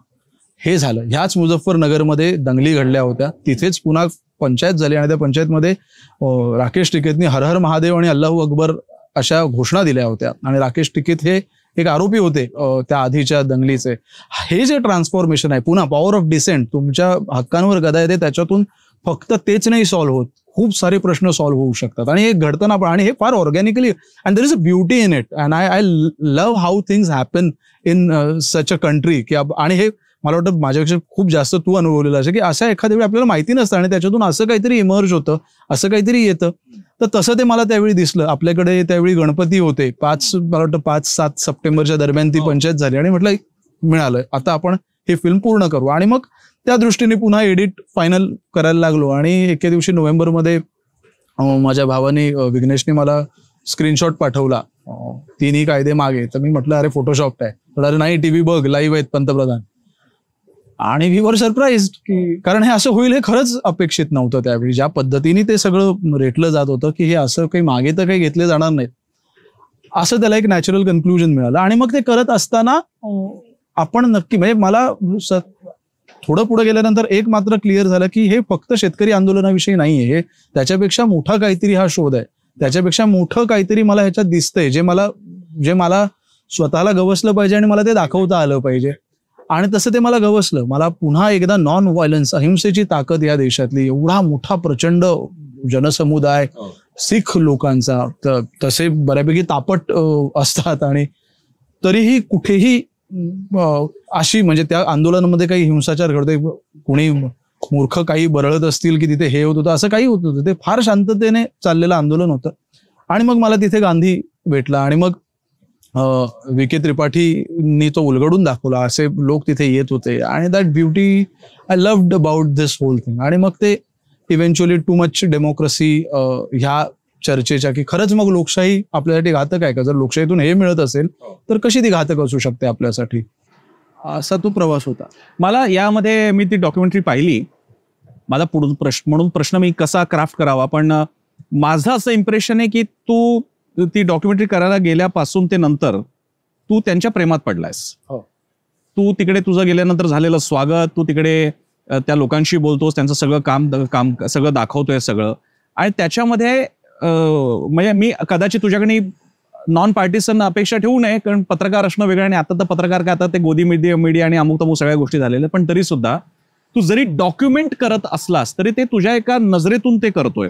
हे झालं. ह्याच मुझफ्फरनगरमध्ये दंगली घडल्या होत्या, तिथेच पुन्हा पंचायत झाली आणि त्या पंचायतमध्ये राकेश टिकेतनी हर हर महादेव आणि अल्लाहू अकबर अशा घोषणा दिल्या होत्या. आणि राकेश टिकेत हे एक आरोपी होते त्या आधीच्या दंगलीचे. हे जे ट्रान्सफॉर्मेशन आहे, पुन्हा पॉवर ऑफ डिसेंट, तुमच्या हक्कांवर गदा येते, त्याच्यातून फक्त तेच नाही सॉल्व्ह होत, खूप सारे प्रश्न सॉल्व्ह होऊ शकतात. आणि हे घडताना पण, आणि हे फार organically, and there is a beauty in it, and I love how things happen in such a country की. आणि हे मला वाटतं माझ्यापेक्षा खूप जास्त तू अनुभवलेलं असेल की अशा एखाद्या वेळी आपल्याला माहिती नसतं आणि त्याच्यातून असं काहीतरी इमर्ज होतं, असं काहीतरी येतं. तर तसं ते मला त्यावेळी दिसलं. आपल्याकडे त्यावेळी गणपती होते, मला वाटतं 5-7 सप्टेंबरच्या दरम्यान ती पंचायत झाली आणि म्हटलं मिळालं, आता आपण हे फिल्म पूर्ण करू. आणि मग त्या दृष्टीने पुन्हा एडिट फायनल करायला लागलो. आणि एके दिवशी नोव्हेंबरमध्ये माझ्या भावाने विघ्नेशने मला स्क्रीनशॉट पाठवला, 3 कायदे मागे. तर मी म्हटलं अरे फोटोशॉप आहे. तर अरे नाही, टीव्ही बघ, लाईव्ह आहेत पंतप्रधान. आणि वी वर सरप्राईज्ड की, कारण हे असं होईल हे खरंच अपेक्षित नव्हतं त्यावेळी. ज्या पद्धतीने ते सगळं रेटलं जात होतं की हे असं काही मागे तर काही घेतले जाणार नाहीत, असं त्याला एक नॅचरल कन्क्लुजन मिळालं. आणि मग ते करत असताना आपण नक्की, म्हणजे मला थोडं पुढे गेल्यानंतर एक मात्र क्लिअर झालं की हे फक्त शेतकरी आंदोलनाविषयी नाहीये, हे त्याच्यापेक्षा मोठा काहीतरी हा शोध आहे, त्याच्यापेक्षा मोठं काहीतरी मला ह्याच्यात दिसतंय, जे मला स्वतःला गवसलं पाहिजे आणि मला ते दाखवता आलं पाहिजे. आणि तसं ते मला गवसलं. मला पुन्हा एकदा नॉन व्हायलन्स, अहिंसेची ताकद या देशातली, एवढा मोठा प्रचंड जनसमुदाय, सिख लोकांचा, तसे बऱ्यापैकी तापट असतात आणि तरीही कुठेही अशी, म्हणजे त्या आंदोलनामध्ये काही हिंसाचार घडतोय, कुणी मूर्ख काही बरळत असतील की तिथे हे होत होतं, असं काही होत होतं. ते फार शांततेने चाललेलं आंदोलन होतं. आणि मग मला तिथे गांधी भेटला आणि मग विखे त्रिपाठींनी तो उलगडून दाखवला. असे लोक तिथे येत होते आणि that beauty I loved about this whole thing. आणि मग ते इव्हेंच्युअली टू मच डेमोक्रेसी ह्या चर्चेच्या, की खरंच मग लोकशाही आपल्यासाठी घातक आहे का? जर लोकशाहीतून हे मिळत असेल तर कशी ती घातक असू शकते आपल्यासाठी? असा तो प्रवास होता. मला यामध्ये, मी ती डॉक्युमेंटरी पाहिली, मला पुढून प्रश्न मी कसा क्राफ्ट करावा, पण माझं असं इम्प्रेशन आहे की तू ती डॉक्युमेंटरी करायला गेल्यापासून ते नंतर तू त्यांच्या प्रेमात पडलायस. तू तिकडे तुझं गेल्यानंतर झालेलं स्वागत, तू तिकडे त्या लोकांशी बोलतोस, त्यांचं सगळं काम सगळं दाखवतोय सगळं. आणि त्याच्यामध्ये म्हणजे मी कदाचित तुझ्याकडे नॉन पार्टिसन अपेक्षा ठेवू नये, कारण पत्रकार असणं वेगळं आणि आता तर पत्रकार काय, आता ते गोदी मीडिया आणि अमुक तमुक सगळ्या गोष्टी झालेल्या. पण तरी सुद्धा तू जरी डॉक्युमेंट करत असलास तरी ते तुझ्या एका नजरेतून ते करतोय.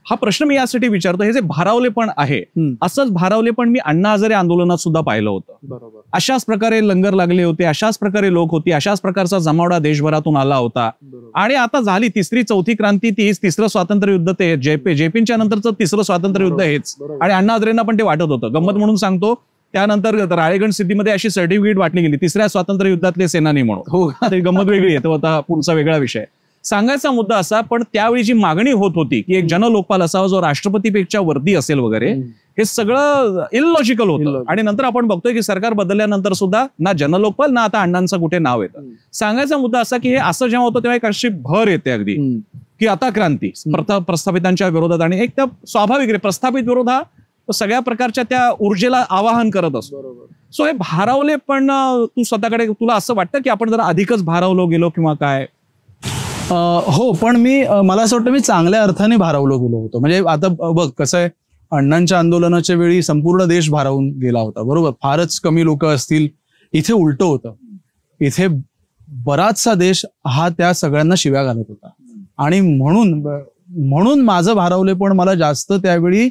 हा प्रश्न मी यासाठी विचारतो, हे जे भारावले पण आहे, असंच भारावले पण मी अण्णा हजारे आंदोलनात सुद्धा पाहिलं होतं. अशाच प्रकारे लंगर लागले होते, अशाच प्रकारे लोक होती, अशाच प्रकारचा जमावडा देशभरातून आला होता. आणि आता झाली 3री 4थी क्रांती, 3रं स्वातंत्र्य युद्ध, ते जेपींच्या नंतरचं 3रं स्वातंत्र्य युद्ध हेच. आणि अण्णा हजारेंना पण ते वाटत होतं. गंमत म्हणून सांगतो, त्यानंतर राळेगण सिद्धीमध्ये अशी सर्टिफिकेट वाटली गेली 3ऱ्या स्वातंत्र्य युद्धातले सेनानी म्हणून. हो, ते गंमत वेगळी आहे, तो आता पुढचा वेगळा विषय. सांगायचा मुद्दा असा, पण त्यावेळी जी मागणी होत होती की एक जनलोकपाल असावा जो राष्ट्रपतीपेक्षा वरती असेल वगैरे, हे सगळं इलॉजिकल होतं. आणि नंतर आपण बघतोय की सरकार बदलल्यानंतर सुद्धा ना जनलोकपाल ना आता अण्णांचं कुठे नाव येतं. सांगायचा मुद्दा असा की हे असं जेव्हा होतं तेव्हा एक अशी भर येते अगदी की आता क्रांती प्रस्थापितांच्या विरोधात. आणि एक त्या स्वाभाविक प्रस्थापित विरोध हा सगळ्या प्रकारच्या त्या ऊर्जेला आवाहन करत असतो. सो हे भारावले पण तू स्वतःकडे, तुला असं वाटतं की आपण जरा अधिकच भारावलो गेलो किंवा काय? हो, पण मला असं वाटतं मी चांगल्या अर्थाने भारावलो गेलो होतो. म्हणजे आता बघ कसं आहे, अण्णांच्या आंदोलनाच्या वेळी संपूर्ण देश भारावून गेला होता, बरोबर. फारच कमी लोक असतील. इथे उलट होतं, इथे बराचसा देश हा त्या सगळ्यांना शिव्या घालत होता. आणि म्हणून माझं भारावले पण मला जास्त त्यावेळी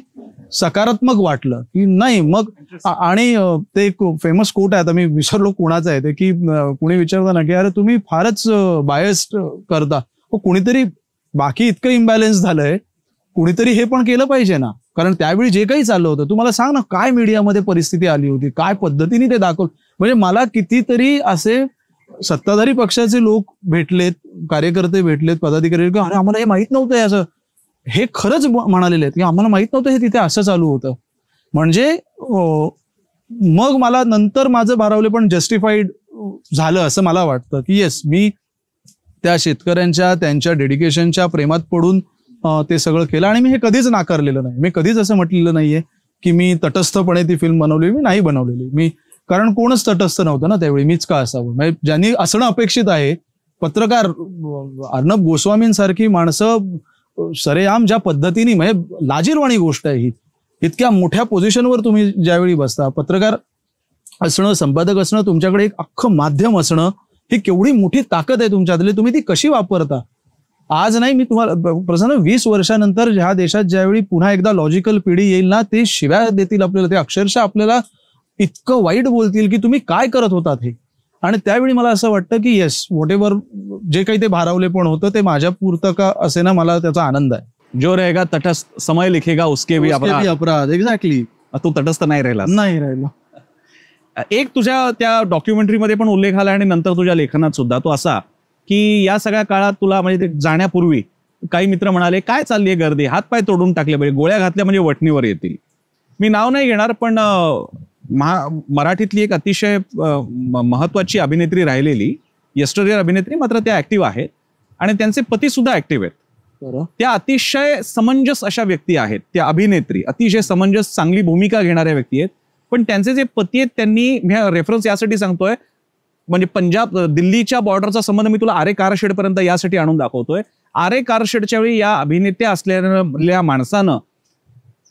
सकारात्मक वाटलं की नाही. मग आणि ते एक फेमस कोट आहे, आता मी विसरलो कुणाचं आहे ते, की कुणी विचारतं ना की अरे तुम्ही फारच बायस्ड करता, कुणीतरी बाकी इतकं इम्बॅलन्स झालंय, कुणीतरी हे पण केलं पाहिजे ना. कारण त्यावेळी जे काही चाललं होतं, तुम्हाला सांग ना काय मीडियामध्ये परिस्थिती आली होती, काय पद्धतीने ते दाखवलं. म्हणजे मला कितीतरी असे सत्ताधारी पक्षाचे लोक भेटलेत, कार्यकर्ते भेटलेत, पदाधिकारी, अरे आम्हाला हे माहित नव्हतं असं, हे खरंच म्हणालेले आहेत की आम्हाला माहित नव्हतं हे तिथे असं चालू होतं. म्हणजे मग मला नंतर माझं भारावले पण जस्टिफाईड झालं असं मला वाटतं की येस, मी त्या शेतकऱ्यांच्या त्यांच्या डेडिकेशनच्या प्रेमात पडून ते सगळं केलं. आणि मी हे कधीच नाकारलेलं नाही. मी कधीच असं म्हटलेलं नाहीये की मी तटस्थपणे ती फिल्म बनवलेली. मी नाही बनवलेली. मी कारण कोणच तटस्थ नव्हतं ना त्यावेळी, मीच का असावं. म्हणजे ज्यांनी असणं अपेक्षित आहे, पत्रकार अर्णब गोस्वामींसारखी माणसं सरेआम ज्या पद्धतीने, म्हणजे लाजिरवाणी गोष्ट आहे ही, इतक्या मोठ्या पोझिशनवर तुम्ही ज्यावेळी बसता, पत्रकार असणं, संपादक असणं, तुमच्याकडे एक अख्खं माध्यम असणं, ही केवढी मोठी ताकद आहे तुमच्यातली, तुम्ही ती कशी वापरता. आज नाही, मी तुम्हाला प्रसन्न 20 वर्षानंतर ह्या देशात ज्यावेळी पुन्हा एकदा लॉजिकल पिढी येईल ना, ते शिव्या देतील आपल्याला, ते अक्षरशः आपल्याला इतकं वाईट बोलतील की तुम्ही काय करत होतात हे. आणि त्यावेळी मला असं वाटतं की येस, व्हॉट एव्हर जे काही ते भारावले पण होतं ते माझ्या पुरतं का असे ना, मला त्याचा आनंद आहे. जो रहेगा तटस्थ समय लिखेगा उसके भी अपराध. एक्झॅक्टली. तू तटस्थ नाही राहिला. एक तुझ्या त्या डॉक्युमेंटरीमध्ये पण उल्लेख आला आणि नंतर तुझ्या लेखनात सुद्धा तो असा की या सगळ्या काळात तुला म्हणजे ते जाण्यापूर्वी काही मित्र म्हणाले, काय चालली आहे गर्दी, हातपाय तोडून टाकले पाहिजे, गोळ्या घातल्या म्हणजे वटणीवर येतील. मी नाव नाही घेणार, पण मराठीतली एक अतिशय महत्वाची अभिनेत्री राहिलेली, यस्टरइयर अभिनेत्री, मात्र त्या ऍक्टिव्ह आहेत आणि त्यांचे पती सुद्धा ऍक्टिव्ह आहेत. त्या अतिशय समंजस अशा व्यक्ती आहेत. त्या अभिनेत्री अतिशय समंजस, चांगली भूमिका घेणाऱ्या व्यक्ती आहेत. पण त्यांचे जे पती आहेत, त्यांनी, रेफरन्स यासाठी सांगतोय, म्हणजे पंजाब दिल्लीच्या बॉर्डरचा संबंध मी तुला आरे कारशेड पर्यंत यासाठी आणून दाखवतोय. आरे कारशेडच्या वेळी या अभिनेत्या असलेल्या माणसानं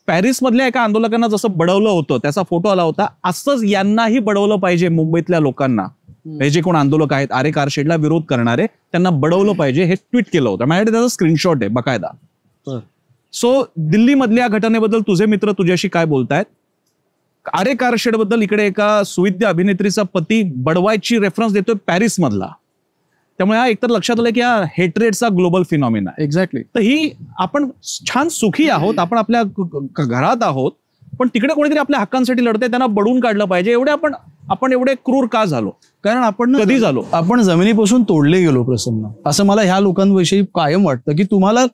पॅरिसमधल्या एका आंदोलकांना जसं बडवलं होतं, त्याचा फोटो आला होता, असंच यांनाही बडवलं पाहिजे. मुंबईतल्या लोकांना, हे जे कोण आंदोलक आहेत आरे कारशेडला विरोध करणारे, त्यांना बडवलं पाहिजे, हे ट्विट केलं होतं. माझ्याकडे त्याचा स्क्रीनशॉट आहे बकायदा. सो दिल्लीमधल्या घटनेबद्दल तुझे मित्र तुझ्याशी काय बोलतायत? आरे कारशेड बद्दल इकडे एका सुविद्य अभिनेत्रीचा पती बडवायची रेफरन्स देतोय पॅरिस मधला. त्यामुळे हा एकतर लक्षात आलं की हा हेटरेटचा ग्लोबल फिनॉमिना. एक्झॅक्टली. तर ही, आपण छान सुखी आहोत, आपण आपल्या घरात आहोत, पण तिकडे कोणीतरी आपल्या हक्कांसाठी लढतंय, त्यांना बडवून काढलं पाहिजे. एवढे आपण एवढे क्रूर का झालो? कारण आपण कधी झालो? आपण जमिनीपासून तोडले गेलो प्रसन्न. असं मला ह्या लोकांविषयी कायम वाटतं की तुम्हाला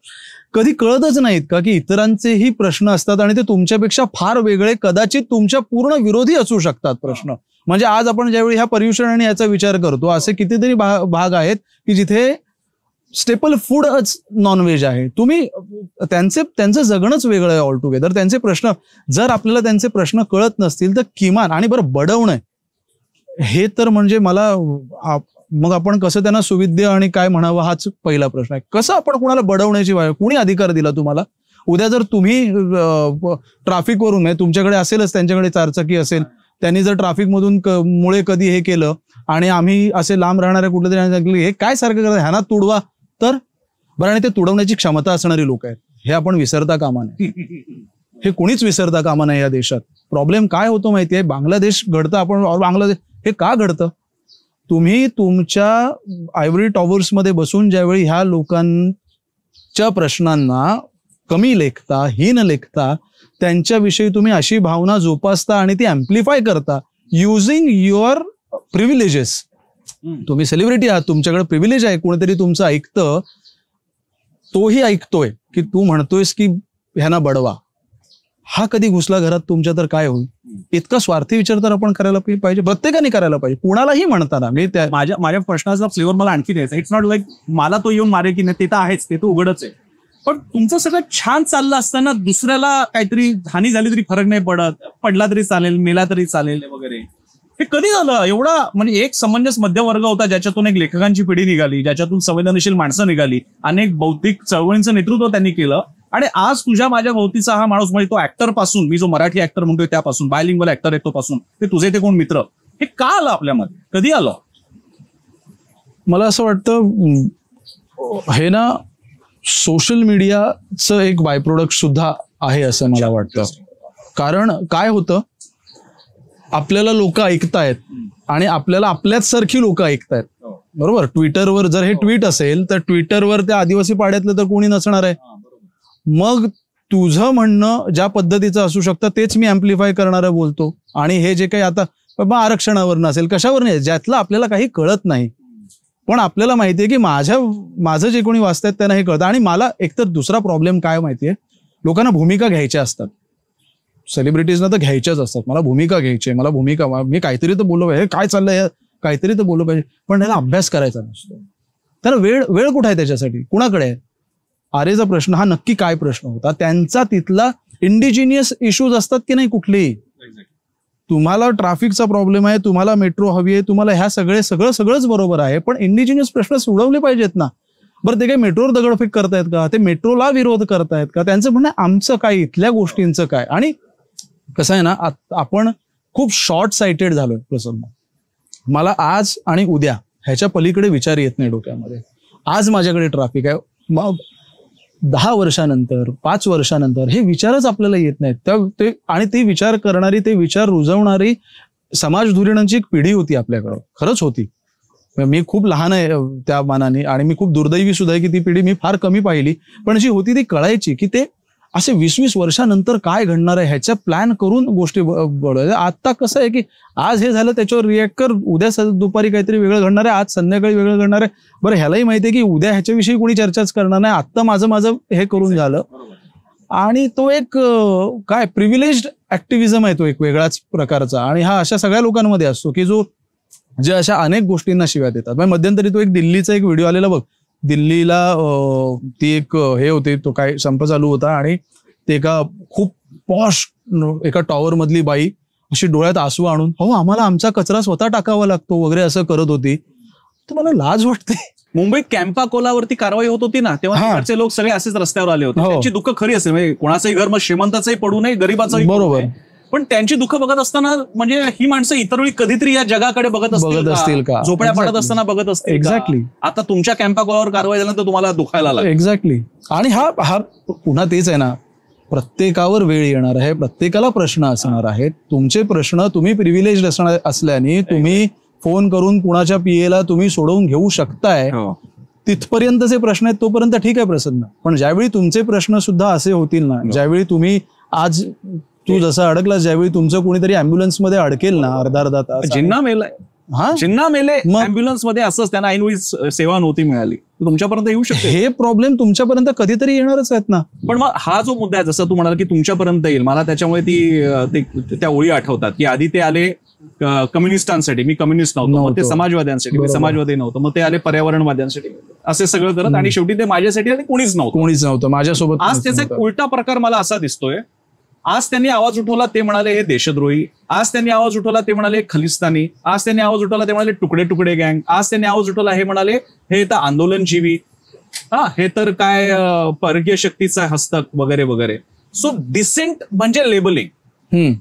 कधी कळतच नाहीत का की इतरांचेही प्रश्न असतात आणि ते तुमच्यापेक्षा फार वेगळे, कदाचित तुमच्या पूर्ण विरोधी असू शकतात प्रश्न. म्हणजे आज आपण ज्यावेळी ह्या पर्युषण आणि याचा विचार करतो, असे कितीतरी भाग आहेत की जिथे स्टेपल फूडच नॉनव्हेज आहे. तुम्ही त्यांचं जगणंच वेगळं आहे ऑल टुगेदर. त्यांचे प्रश्न, जर आपल्याला त्यांचे प्रश्न कळत नसतील तर किमान, आणि बरं बडवणं हे तर म्हणजे मला, मग आपण कसं त्यांना सुविद्य आणि काय म्हणावं हाच पहिला प्रश्न आहे. कसं आपण कुणाला बडवण्याची कुणी अधिकार दिला तुम्हाला? उद्या जर तुम्ही ट्रॅफिकवरून, म्हणजे तुमच्याकडे असेलच, त्यांच्याकडे चारचाकी असेल, त्यांनी जर ट्रॅफिकमधून मुळे कधी हे केलं आणि आम्ही असे लांब राहणाऱ्या कुठल्या तरी सांगितलं हे काय सारखं करतात, ह्यांना तुडवा, तर बरं. आणि ते तुडवण्याची क्षमता असणारी लोक आहेत, हे आपण विसरता कामा नये. हे कोणीच विसरता कामा नये या देशात. प्रॉब्लेम काय होतो माहितीये? बांगलादेश घडतं, आपण बांगलादेश हे का घडतं? तुम्ही तुमच्या आयव्हरी टॉवर्स मध्ये बसून ज्यावेळी ह्या लोकांच्या प्रश्नांना कमी लेखता, हीन लेखता, त्यांच्याविषयी तुम्ही अशी भावना जोपासता आणि ती अँप्लिफाय करता युझिंग युअर प्रिव्हिलेजेस. तुम्ही सेलिब्रिटी आहात, तुमच्याकडे प्रिव्हिलेज आहे, कोणीतरी तुमचं ऐकतं, तोही ऐकतोय की तू म्हणतोयस की ह्यांना बडवा. हा कधी घुसला घरात तुमच्या तर काय होईल? इतका स्वार्थी विचार तर आपण करायला पाहिजे, प्रत्येकाने करायला पाहिजे. कुणालाही म्हणताना मी माझ्या प्रश्नाचा फ्लेवर मला आणखी द्यायचा. इट्स नॉट लाईक मला तो येऊन मारेल की नाही, ते तर आहेच, ते तर उघडच आहे. पण तुमचं सगळं छान चाललं असताना दुसऱ्याला काहीतरी हानी झाली तरी फरक नाही पडत, पडला तरी चालेल, मेला तरी चालेल वगैरे. हे कधी झालं? एवढा म्हणजे एक समंजस मध्यवर्ग होता, ज्याच्यातून एक लेखकांची पिढी निघाली, ज्याच्यातून संवेदनशील माणसं निघाली, अनेक बौद्धिक चळवळींचं नेतृत्व त्यांनी केलं. आणि आज तुझ्या माझ्या भोवतीचा हा माणूस, म्हणजे तो ऍक्टर पासून, मी जो मराठी ऍक्टर म्हणतोय त्यापासून, बायलिंग्वल ऍक्टर आहे तो पासून, ते तुझे ते कोण मित्र, हे का आलं आपल्यामध्ये? कधी आलं? मला असं वाटतं हे ना सोशल मीडियाचं एक बाय प्रोडक्ट सुद्धा आहे असं मला वाटतं. कारण काय होतं, आपल्याला लोक ऐकतायत आणि आपल्याला आपल्याच सारखी लोक ऐकतायत, बरोबर. ट्विटरवर जर हे ट्विट असेल तर ट्विटरवर त्या आदिवासी पाड्यातलं तर कोणी नसणार आहे. मग तुझं म्हणणं ज्या पद्धतीचं असू शकतं तेच मी अँप्लिफाय करणारं बोलतो. आणि हे जे काही आता बाबा आरक्षणावर नसेल कशावर नाही ज्यातलं आपल्याला काही कळत नाही, पण आपल्याला माहितीये की माझं जे कोणी वाचतायत त्यांना हे कळतं. आणि मला एकतर दुसरा प्रॉब्लेम काय माहितीये, लोकांना भूमिका घ्यायच्या असतात, सेलिब्रिटीजना तर घ्यायच्याच असतात. मला भूमिका घ्यायची आहे, मला भूमिका, मी काहीतरी तर बोललो पाहिजे, काय चाललंय काहीतरी तर बोललो पाहिजे, पण त्याला अभ्यास करायचा नसतो. त्याला वेळ कुठे आहे त्याच्यासाठी, कुणाकडे आहे? आरेचा प्रश्न हा नक्की काय प्रश्न होता, त्यांचा तिथला इंडिजिनियस इश्यूज असतात की नाही कुठलेही. तुम्हाला ट्रॅफिकचा प्रॉब्लेम आहे, तुम्हाला मेट्रो हवी आहे, तुम्हाला ह्या सगळंच बरोबर आहे, पण इंडिजिनियस प्रश्न सोडवले पाहिजेत ना. बरं ते काही मेट्रोवर दगडफेक करतायत का, ते मेट्रोला विरोध करतायत का, त्यांचं म्हणणं आमचं काय, इथल्या गोष्टींचं काय. आणि कसं आहे ना, आपण खूप शॉर्ट साइटेड झालोय प्रसन्न. मला आज आणि उद्या ह्याच्या पलीकडे विचार येत नाही डोक्यामध्ये. आज माझ्याकडे ट्रॅफिक आहे, मग 10 वर्षानंतर 5 वर्षानंतर हे विचारच आपल्याला येत नाहीत. आणि ते विचार करणारी, ते विचार रुजवणारी समाजधुरीणांची एक पिढी होती आपल्याकडं, खरंच होती. मी खूप लहान आहे त्या मानाने, आणि मी खूप दुर्दैवी सुद्धा आहे की ती पिढी मी फार कमी पाहिली, पण जी होती ती कळायची की ते असे 20-20 वर्षानंतर काय घडणार आहे ह्याच्या प्लॅन करून गोष्टी बघायचं. आता कसं आहे की आज हे झालं त्याच्यावर रिॲक्ट कर, उद्या दुपारी काहीतरी वेगळं घडणार आहे, आज संध्याकाळी वेगळं घडणार आहे. बरं ह्यालाही माहिती आहे की उद्या ह्याच्याविषयी कोणी चर्चाच करणार नाही, आत्ता माझं हे करून झालं. आणि तो एक काय प्रिव्हिलेज्ड ऍक्टिव्हिजम आहे, तो एक वेगळाच प्रकारचा. आणि हा अशा सगळ्या लोकांमध्ये असतो की जे अशा अनेक गोष्टींना शिव्या देतात. मध्यंतरी तो एक दिल्लीचा एक व्हिडिओ आलेला बघ, दिल्लीला ती एक हे होते, तो काय संप चालू होता आणि ते एका खूप पॉश एका टॉवर मधली बाई अशी डोळ्यात आसू आणून, हो आम्हाला आमचा कचरा स्वतः टाकावा लागतो वगैरे असं करत होती. तर मला लाज वाटते. मुंबईत कॅम्पा कोलावरती कारवाई होत होती ना, तेव्हा तिकडचे लोक सगळे असेच रस्त्यावर आले होते. त्यांची दुःख खरी असेल, म्हणजे कोणाचंही घर मग श्रीमंताचंही पडू नये, गरीबाचंही बरोबर, पण त्यांची दुःख बघत असताना म्हणजे ही माणसं इतर वेळी कधीतरी या जगाकडे बघत असतील का, झोपड्या पाडत असताना बघत असतील. एक्झॅक्टली. आता तुमच्या कॅम्पा कोलावर कारवाई झाल्यानंतर तुम्हाला दुखायला लागलं. एक्झॅक्टली. आणि हा पुन्हा तेच आहे ना, प्रत्येकावर वेळ येणार आहे, प्रत्येकाला प्रश्न असणार आहेत. तुमचे प्रश्न तुम्ही प्रिव्हिलेज असल्याने तुम्ही फोन करून कुणाच्या पीएला तुम्ही सोडवून घेऊ शकताय. तिथपर्यंतचे प्रश्न आहेत तोपर्यंत ठीक आहे प्रसन्न, पण ज्यावेळी तुमचे प्रश्न सुद्धा असे होतील ना, ज्यावेळी तुम्ही आज तू जसं अडकला, ज्यावेळी तुमचं कोणीतरी अँब्युलन्स मध्ये अडकेल ना अर्धा तास, जिन्ना मेलाय, जिन्ना मेले अँब्युलन्स मध्ये, असंच त्यांना ऐनवेळी सेवा नव्हती मिळाली, तुमच्यापर्यंत येऊ शकते. हे प्रॉब्लेम तुमच्यापर्यंत कधीतरी येणारच आहेत ना. पण मग हा जो मुद्दा आहे, जसं तू म्हणाल की तुमच्यापर्यंत येईल, मला त्याच्यामुळे त्या ओळी आठवतात की आधी ते आले कम्युनिस्टांसाठी, मी कम्युनिस्ट नव्हतो, मग ते समाजवाद्यांसाठी, मी समाजवादी नव्हतो, मग ते आले पर्यावरणवाद्यांसाठी, असे सगळं करत, आणि शेवटी ते माझ्यासाठी आणि कोणीच नव्हतं माझ्यासोबत. आज त्याचा एक उलटा प्रकार मला असा दिसतोय. आज त्यांनी आवाज उठवला, ते म्हणाले हे देशद्रोही. आज त्यांनी आवाज उठवला, ते म्हणाले खलिस्तानी. आज त्यांनी आवाज उठवला, ते म्हणाले तुकडे तुकडे गँग. आज त्यांनी आवाज उठवला, हे म्हणाले हे तर आंदोलनजीवी, हे तर काय परकीय शक्तीचा हस्तक वगैरे वगैरे. सो डिसेंट म्हणजे लेबलिंग,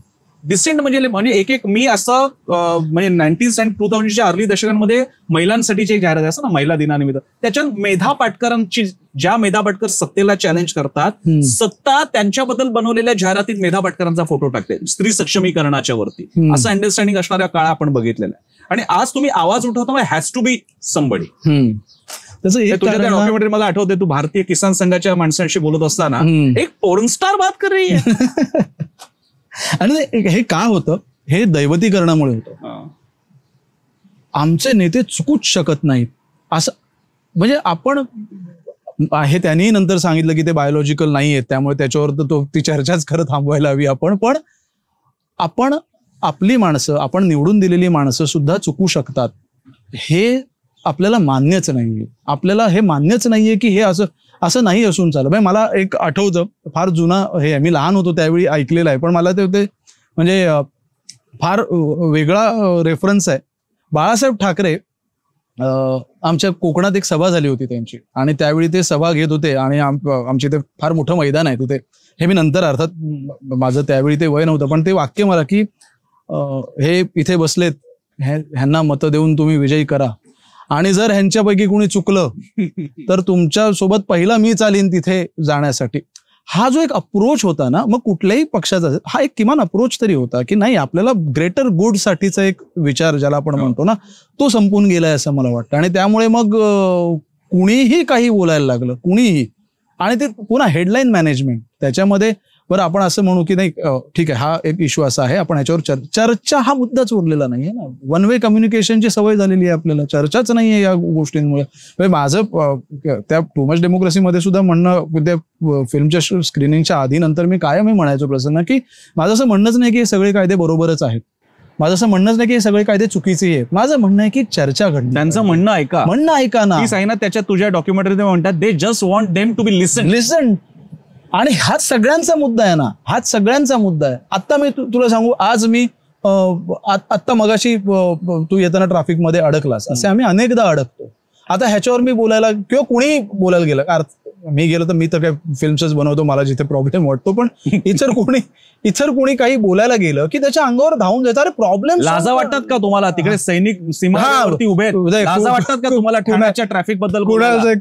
डिसेंट म्हणजे एक मी असं म्हणजे 90s आणि 2000च्या अर्ली दशकांमध्ये महिलांसाठीची एक जाहिरात असं ना, महिला दिनानिमित्त, त्याच्यात मेधा पाटकरांची, ज्या मेधा पाटकर सत्तेला चॅलेंज करतात, सत्ता त्यांच्याबद्दल बनवलेल्या जाहिरातीत मेधा पाटकरांचा फोटो टाकते स्त्री सक्षमीकरणाच्या वरती. असं अंडरस्टँडिंग असणाऱ्या काळ आपण बघितलेला आहे. आणि आज तुम्ही आवाज उठवता, हॅज टू बी समबडी. तुझ्या त्या डॉक्युमेंटरी मला आठवते, तू भारतीय किसान संघाच्या माणसांशी बोलत असताना एक पोर्नस्टार बात कर रही है. आणि हे का होतं, हे दैवतीकरणामुळे होतं. आमचे नेते चुकूच शकत नाहीत असं, म्हणजे आपण हे त्यांनी नंतर सांगितलं की ते बायोलॉजिकल नाही आहेत, त्यामुळे त्याच्यावर तर ती चर्चाच खरं थांबवायला हवी आपण. पण आपण आपली माणसं, आपण निवडून दिलेली माणसं सुद्धा चुकू शकतात, हे आपल्याला मान्यच नाहीये. आपल्याला हे मान्यच नाहीये की हे असं नाही असून चाललं. म्हणजे मला एक आठवतं, फार जुना हे, मी लहान होतो त्यावेळी ऐकलेलं आहे, पण मला ते म्हणजे फार वेगळा रेफरन्स आहे. बाळासाहेब ठाकरे आमच्या कोकणात एक सभा झाली होती त्यांची, आणि त्यावेळी ते सभा घेत होते, आणि आमचे ते फार मोठं मैदान आहे तिथे. हे मी नंतर, अर्थात माझं त्यावेळी ते वय नव्हतं, पण ते वाक्य मला की हे इथे बसलेत, ह्यांना मतं देऊन तुम्ही विजयी करा, आणि जर ह्यांच्यापैकी कोणी चुकलं तर तुमच्या सोबत पहिला मी चालीन तिथे जाण्यासाठी. हा जो एक अप्रोच होता ना, मग कुठल्याही पक्षाचा हा एक किमान अप्रोच तरी होता की नाही, आपल्याला ग्रेटर गुड साठीचा एक विचार ज्याला आपण म्हणतो ना, तो संपून गेलाय असं मला वाटतं. आणि त्यामुळे मग कुणीही काही बोलायला लागलं, कुणीही, आणि ते पुन्हा हेडलाईन मॅनेजमेंट त्याच्यामध्ये. बरं आपण असं म्हणू की नाही ठीक आहे हा एक इश्यू असा आहे, आपण ह्याच्यावर चर्चा हा मुद्दाच उरलेला नाहीये ना. वन वे कम्युनिकेशनची सवय झालेली आहे आपल्याला, चर्चाच नाहीये या गोष्टींमुळे. माझं त्या टू मच डेमोक्रेसीमध्ये सुद्धा म्हणणं, त्या फिल्मच्या स्क्रीनिंगच्या आधी नंतर मी कायम म्हणायचो प्रसन्न की माझं असं म्हणणंच नाही की हे सगळे कायदे बरोबरच आहेत, माझं असं म्हणणंच नाही की हे सगळे कायदे चुकीचे आहेत. माझं म्हणणं आहे की चर्चा घडली, त्यांचं म्हणणं ऐका ना. ती साईनाथ त्याच्या तुझ्या डॉक्युमेंटरीमध्ये म्हणतात they just want them to be listen. आणि हाच सगळ्यांचा मुद्दा आहे ना, हाच सगळ्यांचा मुद्दा आहे. आता मी तुला सांगू, आज मी आत्ता मगाशी तू येताना ट्रॅफिकमध्ये अडकलास, असे आम्ही अनेकदा अडकतो. आता ह्याच्यावर मी बोलायला किंवा कुणी बोलायला गेलं, मी गेलो तर मी तर काय फिल्म्सच बनवतो, मला जिथे प्रॉब्लेम वाटतो, पण इतर कोणी काही बोलायला गेलं की त्याच्या अंगावर धावून जायचं. अरे प्रॉब्लेम लाजा वाटतात का तुम्हाला? तिकडे सैनिक सीमावरती उभे लाजा वाटतात का तुम्हाला ठाण्याच्या ट्रॅफिक बद्दल?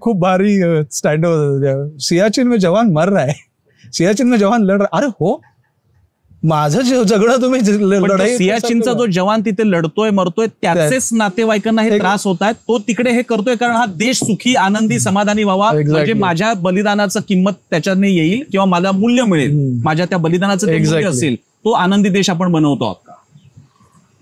खूप भारी स्टँड होतं, सियाचिन में जवान मर रहा है, सियाचिन में जवान लढ रहा. अरे हो, माझं जगणं तुम्ही सियाचिनचा जो जवान तिथे लढतोय मरतोय त्याचेच नातेवाईकांना हे त्रास होत आहेत. तो तिकडे हे करतोय कारण हा देश सुखी आनंदी समाधानी व्हावा, म्हणजे माझ्या बलिदानाचं किंमत त्याच्याने येईल किंवा मला मूल्य मिळेल, माझ्या त्या बलिदानाचं मूल्य असेल, तो आनंदी देश आपण बनवतो आहोत का?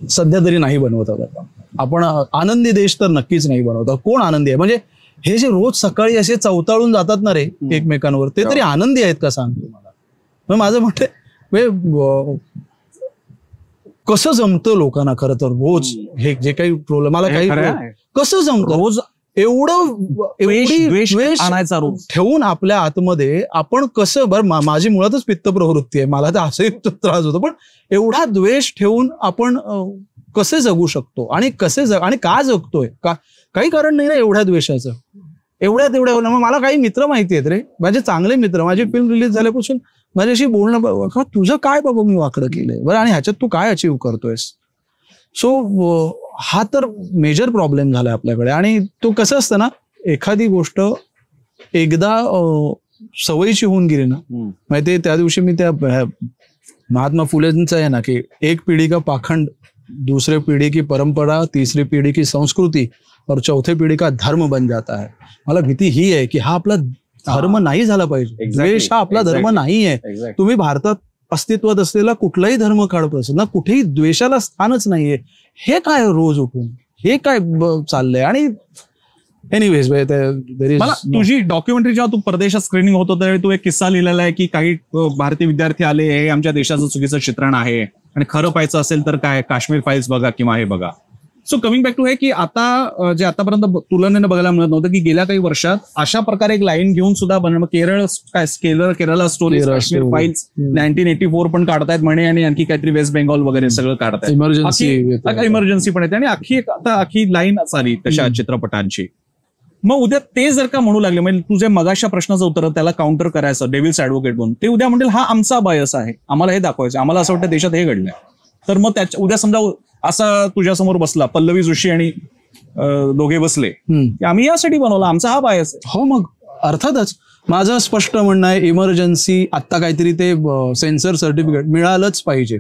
सध्या तरी नाही बनवत आहोत आपण. आनंदी देश तर नक्कीच नाही बनवतो. कोण आनंदी आहे? म्हणजे हे जे रोज सकाळी असे चवताळून जातात ना रे एकमेकांवर, ते तरी आनंदी आहेत का सांग तुम्हाला? माझं म्हणते कसं जमतं लोकांना खरं तर रोज हे जे काही प्रॉब्लेम, मला काही कसं जमतं रोज एवढं आणायचा रोज ठेवून आपल्या आतमध्ये आपण कसं. बरं माझी मुळातच पित्त प्रवृत्ती आहे, मला तर असंही त्रास होतो, पण एवढा द्वेष ठेवून आपण कसे जगू शकतो आणि आणि का जगतोय? काही कारण नाही ना एवढ्या द्वेषाचं. तेवढ्या मला काही मित्र माहिती आहेत रे, माझे चांगले मित्र, माझी फिल्म रिलीज झाल्यापासून माझ्याशी बोलणं, तुझं काय बाबा मी वाकडं केलंय बरं आणि ह्याच्यात तू काय अचीव्ह करतोयस. सो हा तर मेजर प्रॉब्लेम झालाय आपल्याकडे. आणि तो कसं असतं ना, एखादी गोष्ट एकदा सवयीची होऊन गेली ना, माहिती त्या दिवशी मी त्या महात्मा फुलेंचं आहे ना की एक पिढी का पाखंड, दूसरे पीढ़ी की परंपरा, तीसरी पीढ़ी की संस्कृती और चौथे पीढ़ी का धर्म बन जाता है. मला भीती ही आहे की हा आपला धर्म नाही झाला पाहिजे. द्वेष हा आपला धर्म नाही आहे. तुम्ही भारतात अस्तित्वात असलेला कुठलाही धर्म काढत असेल ना, कुठेही द्वेषाला स्थानच नाहीये. हे काय रोज उठून हे काय चाललंय? आणि एनिवेज मला तुझी डॉक्युमेंटरी जेव्हा तू परदेशात स्क्रीनिंग होतो त्यावेळी तू एक किस्सा लिहिलेला आहे की काही भारतीय विद्यार्थी आले, हे आमच्या देशाचं चुकीचं चित्रण आहे आणि खरं पाहायचं असेल तर काय काश्मीर फाईल्स बघा किंवा हे बघा. सो कमिंग बॅक टू हे की आता जे आतापर्यंत तुलनेने बघायला मिळत नव्हतं की गेल्या काही वर्षात अशा प्रकारे एक लाईन घेऊन सुद्धा केरला स्टोरी काश्मीर फाईल्स 1984 पण काढतायत म्हणे आणि आणखी काहीतरी वेस्ट बेंगॉल वगैरे सगळं काढतायत. इमर्जन्सी पण येते आणि आखी लाईन आली तशा चित्रपटांची. मग उद्या ते जर का म्हणू लागले, म्हणजे तुझे मगाशा प्रश्नाचं उत्तर त्याला काउंटर करायचं डेव्हिल्स ऍडव्होकेट म्हणून, ते उद्या म्हणतील हा आमचा बायस आहे, आम्हाला हे दाखवायचं, आम्हाला असं वाटतं देशात हे घडलंय. तर मग उद्या समजा असा तुझ्यासमोर बसला पल्लवी जोशी आणि दोघे बसले की आम्ही यासाठी बनवला, आमचा हा बायस आहे. हो मग अर्थातच माझं स्पष्ट म्हणणं आहे, इमर्जन्सी आत्ता काहीतरी ते सेन्सर सर्टिफिकेट मिळालंच पाहिजे.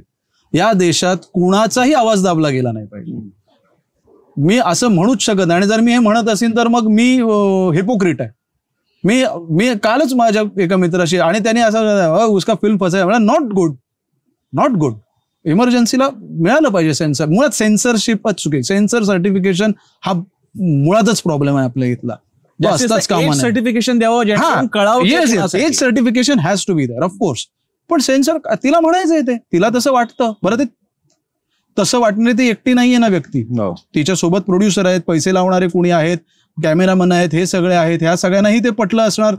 या देशात कुणाचाही आवाज दाबला गेला नाही पाहिजे. मी असं म्हणूच शकत नाही. आणि जर मी हे म्हणत असेल तर मग मी हिपोक्रिट आहे. मी कालच माझ्या एका मित्राशी, आणि त्याने असं उसका फिल्म फसाय म्हणा, नॉट गुड. इमर्जन्सीला मिळालं पाहिजे सेन्सर. मुळात सेन्सरशिपच चुकी, सेन्सर सर्टिफिकेशन हा मुळातच प्रॉब्लेम आहे आपल्या इथला. सर्टिफिकेशन द्यावं, as certification has to be there of course. पण सेन्सर तिला म्हणायचंय, ते तिला तसं वाटतं. बरं ते तसं वाटणारी ती एकटी नाहीये ना व्यक्ती. तिच्या सोबत प्रोड्युसर आहेत, पैसे लावणारे कोणी आहेत, कॅमेरामन आहेत, हे सगळे आहेत. ह्या सगळ्यांनाही ते पटलं असणार.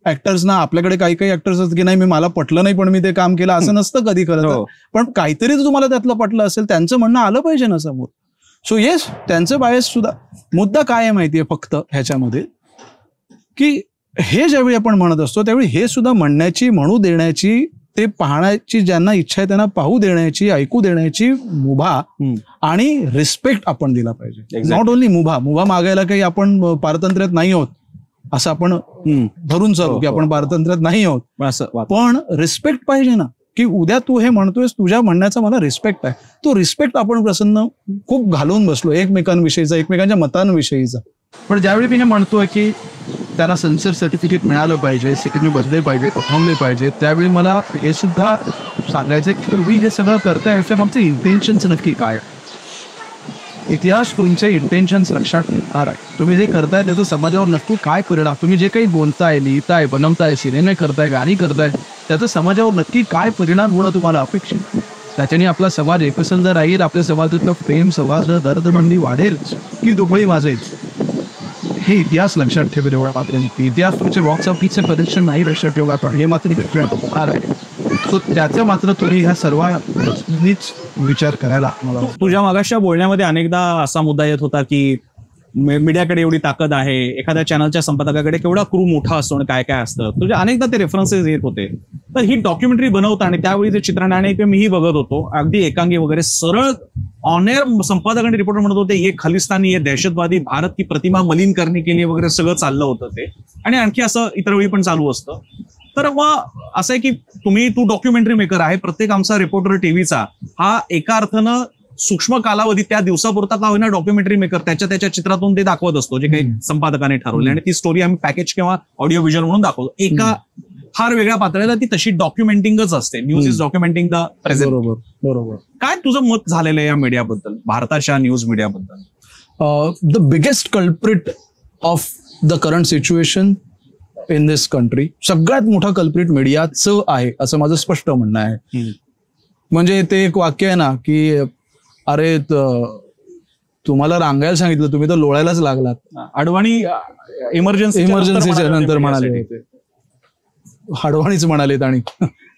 ऍक्टर्सना, आपल्याकडे काही ऍक्टर्स असतात की नाही मला पटलं नाही पण मी ते काम केलं, असं नसतं कधी खरं. पण काहीतरी तुम्हाला त्यातलं पटलं असेल, त्यांचं म्हणणं आलं पाहिजे ना समोर. सो येस, त्यांचं बायस सुद्धा. मुद्दा काय आहे माहितीये फक्त ह्याच्यामध्ये, की हे ज्यावेळी आपण म्हणत असतो त्यावेळी हे सुद्धा म्हणण्याची, म्हणू देण्याची, ते पाहण्याची ज्यांना इच्छा आहे त्यांना पाहू देण्याची, ऐकू देण्याची मुभा आणि रिस्पेक्ट आपण दिला पाहिजे. नॉट ओन्ली मुभा मागायला काही आपण पारतंत्र्यात नाही आहोत असं आपण धरून चालू की आपण पारतंत्र्यात नाही आहोत, पण रिस्पेक्ट पाहिजे ना. की उद्या तू हे म्हणतोयस, तुझ्या म्हणण्याचा मला रिस्पेक्ट आहे. तो रिस्पेक्ट आपण प्रसन्न खूप घालवून बसलो एकमेकांविषयीचा, एकमेकांच्या मतांविषयीचा. पण ज्यावेळी मी हे म्हणतोय की त्याला सेन्सर सर्टिफिकेट मिळालं पाहिजे, सेकंडरी बसले पाहिजे, थांबले पाहिजे, त्यावेळी मला हे सुद्धा सांगायचं की तुम्ही हे सगळं करताय याच्या आमचे इंटेन्शन्स नक्की काय. इतिहास तुमचे इंटेन्शन्स लक्षात घेणार आहे. तुम्ही जे करताय त्याचं समाजावर नक्की काय परिणाम, तुम्ही जे काही बोलताय, लिहिताय, बनवताय, सिनेमे करताय, गाणी करताय, त्याचा समाजावर नक्की काय परिणाम होणं तुम्हाला अपेक्षित. त्याच्याने आपला समाज एकसंध राहील, आपल्या समाजातलं प्रेम, समाज, दर्दमंदी वाढेल की दुबळी वाजेल, हे इतिहास लक्षात ठेवेल. एवढा मात्र इतिहास तुमचे बॉक्स ऑफिसचे प्रदर्शन नाही लक्षात ठेवला, पण हे मात्र होणार आहे. सो त्याचा मात्र तुम्ही ह्या सर्वांनीच विचार करायला. तुझ्या मागासच्या बोलण्यामध्ये अनेकदा असा मुद्दा येत होता की मीडियाकडे एवढी ताकद आहे, एखाद्या चॅनलच्या संपादकाकडे केवढा क्रू मोठा असतो आणि काय काय असतं. तुझ्या अनेकदा ते रेफरन्सेस येत होते. तर ही डॉक्युमेंटरी बनवता आणि त्यावेळी जे चित्रण आणि ते मीही बघत होतो, अगदी एकांगी वगैरे सरळ ऑनेर संपादक आणि रिपोर्टर म्हणत होते, ये खालिस्तानी, ये दहशतवादी, भारत की प्रतिमा मलिन करणे केली वगैरे सगळं चाललं होतं ते. आणि आणखी असं इतर वेळी पण चालू असतं. तर मग असं आहे की तू डॉक्युमेंटरी मेकर आहे, प्रत्येक आमचा रिपोर्टर टीव्हीचा हा एका अर्थानं सूक्ष्म कालावधी त्या दिवसापुरता का होईना डॉक्युमेंटरी मेकर त्याच्या चित्रातून ते दाखवत असतो, जे काही संपादकाने ठरवले, आणि ती स्टोरी आम्ही पॅकेज किंवा ऑडिओ व्हिज्युअल म्हणून दाखवतो. एका फार वेगळ्या पातळीला ती तशी डॉक्युमेंटिंगच असते. News is documenting the present. बरोबर. काय तुझं मत झालेलं आहे या मीडियाबद्दल, भारताच्या न्यूज मीडियाबद्दल? The biggest culprit of the current situation in this country, सगळ्यात मोठा कल्प्रिट मीडियाचं आहे असं माझं स्पष्ट म्हणणं आहे. म्हणजे ते एक वाक्य आहे ना की अरे तुम्हाला रांगायला सांगितलं, तुम्ही तर लोळायलाच लागलात. अडवाणी इमर्जन्सीच्या नंतर म्हणाले होते, अडवाणीच म्हणालेत. आणि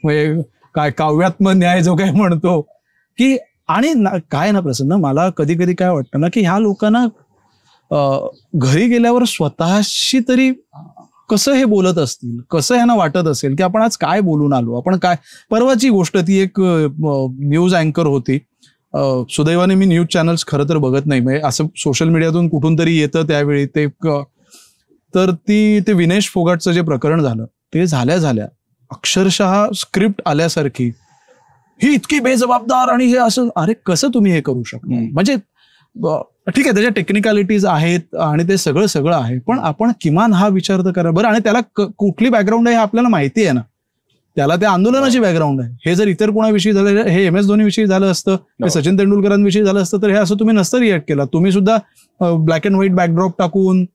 म्हणजे काय काव्यात्म न्याय जो काय म्हणतो की, आणि काय ना प्रसन्न, मला कधी कधी काय वाटतं ना की ह्या लोकांना घरी गेल्यावर स्वतःशी तरी कसं हे बोलत असतील, कसं ह्यांना वाटत असेल की आपण आज काय बोलून आलो, आपण काय. परवाची गोष्ट, ती एक न्यूज अँकर होती. सुदैवाने मी न्यूज चॅनल्स खरं तर बघत नाही, म्हणजे असं सोशल मीडियातून कुठून तरी येतं त्यावेळी ते. तर ते विनेश फोगाटचं जे प्रकरण झालं, ते झाल्या अक्षरशः स्क्रिप्ट आल्यासारखी, ही इतकी बेजबाबदार आणि हे असं, अरे कसं तुम्ही हे करू शकता. म्हणजे ठीक आहे, त्याच्या टेक्निकॅलिटीज आहेत आणि ते सगळं आहे, पण आपण किमान हा विचार तर करा बरं. आणि त्याला कुठली बॅकग्राऊंड आहे हे आपल्याला माहिती आहे ना, त्याला त्या आंदोलनाची बॅकग्राऊंड आहे. हे जर इतर कोणाविषयी झालं, हे MS धोनी विषयी झालं असतं, हे सचिन तेंडुलकरांविषयी झालं असतं, तर हे असं तुम्ही नसतं रिॲक्ट केला. तुम्ही सुद्धा ब्लॅक अँड व्हाईट बॅकड्रॉप टाकून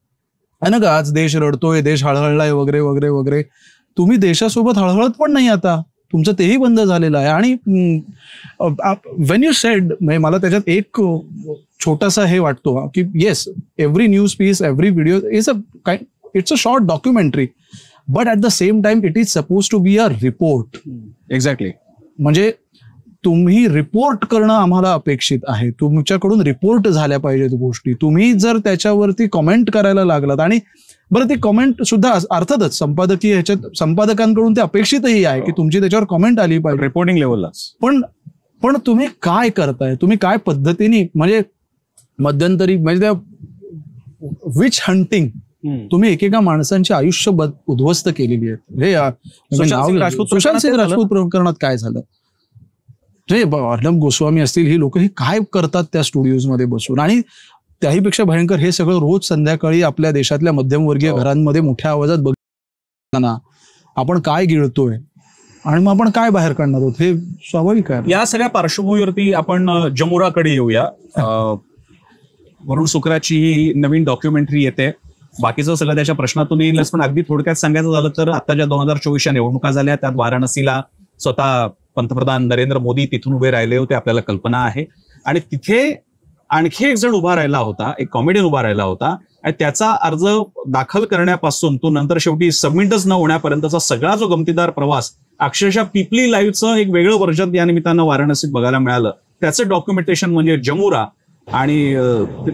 आहे ना का, आज देश रडतोय, देश हळहळलाय वगैरे वगैरे वगैरे. तुम्ही देशासोबत हळहळत पण नाही आता, तुमचं तेही बंद झालेलं आहे. आणि वेन यू सेड, मला त्याच्यात एक छोटासा हे वाटतो की yes, every news piece, every video it's a short documentary, but at the same time it is suppose to be a report. Exactly. म्हणजे तुम्ही रिपोर्ट करणं आम्हाला अपेक्षित आहे, तुमच्याकडून रिपोर्ट झाल्या पाहिजेत गोष्टी. तुम्ही जर त्याच्यावरती कमेंट करायला लागलात, आणि बरं ते कमेंट सुद्धा अर्थातच संपादकीय ह्याच्यात संपादकांकडून ते अपेक्षितही आहे की तुमची त्याच्यावर कमेंट आली पाहिजे रिपोर्टिंग लेवललाच. पण तुम्ही काय करताय, तुम्ही काय पद्धतीने, म्हणजे मध्यंतरी म्हणजे त्या विच हंटिंग, तुम्ही एकेका माणसांचे आयुष्य उद्ध्वस्त केलेली आहेत. हे सुशांत सिंग राजपूत प्रकरणात काय झालं, अर्णब गोस्वामी असतील, ही लोक हे काय करतात त्या स्टुडिओजमध्ये बसून. आणि त्याहीपेक्षा भयंकर, हे सगळं रोज संध्याकाळी आपल्या देशातल्या मध्यमवर्गीय घरांमध्ये मोठ्या आवाजात बघताना आपण काय गिळतोय आणि मग आपण काय बाहेर काढणार आहोत, हे स्वाभाविक आहे. या सगळ्या पार्श्वभूमीवरती आपण जमुराकडे येऊया. वरुण सुकराची ही नवीन डॉक्युमेंटरी येते. बाकीचं सगळं त्याच्या प्रश्नातून येईलच, पण अगदी थोडक्यात सांगायचं झालं तर आताच्या 2024च्या निवडणुका झाल्या, त्यात वाराणसीला स्वतः पंतप्रधान नरेंद्र मोदी तिथून उभे राहिले होते, आपल्याला कल्पना आहे. आणि तिथे आणखी एक जण उभा राहिला होता, एक कॉमेडियन उभा राहिला होता, आणि त्याचा अर्ज दाखल करण्यापासून तो नंतर शेवटी सबमिटच न होण्यापर्यंतचा सगळा जो गमतीदार प्रवास, अक्षरशः पीपली लाईव्हचं एक वेगळं व्हर्जन या निमित्तानं वाराणसीत बघायला मिळालं. त्याचं डॉक्युमेंटेशन म्हणजे जमुरा. आणि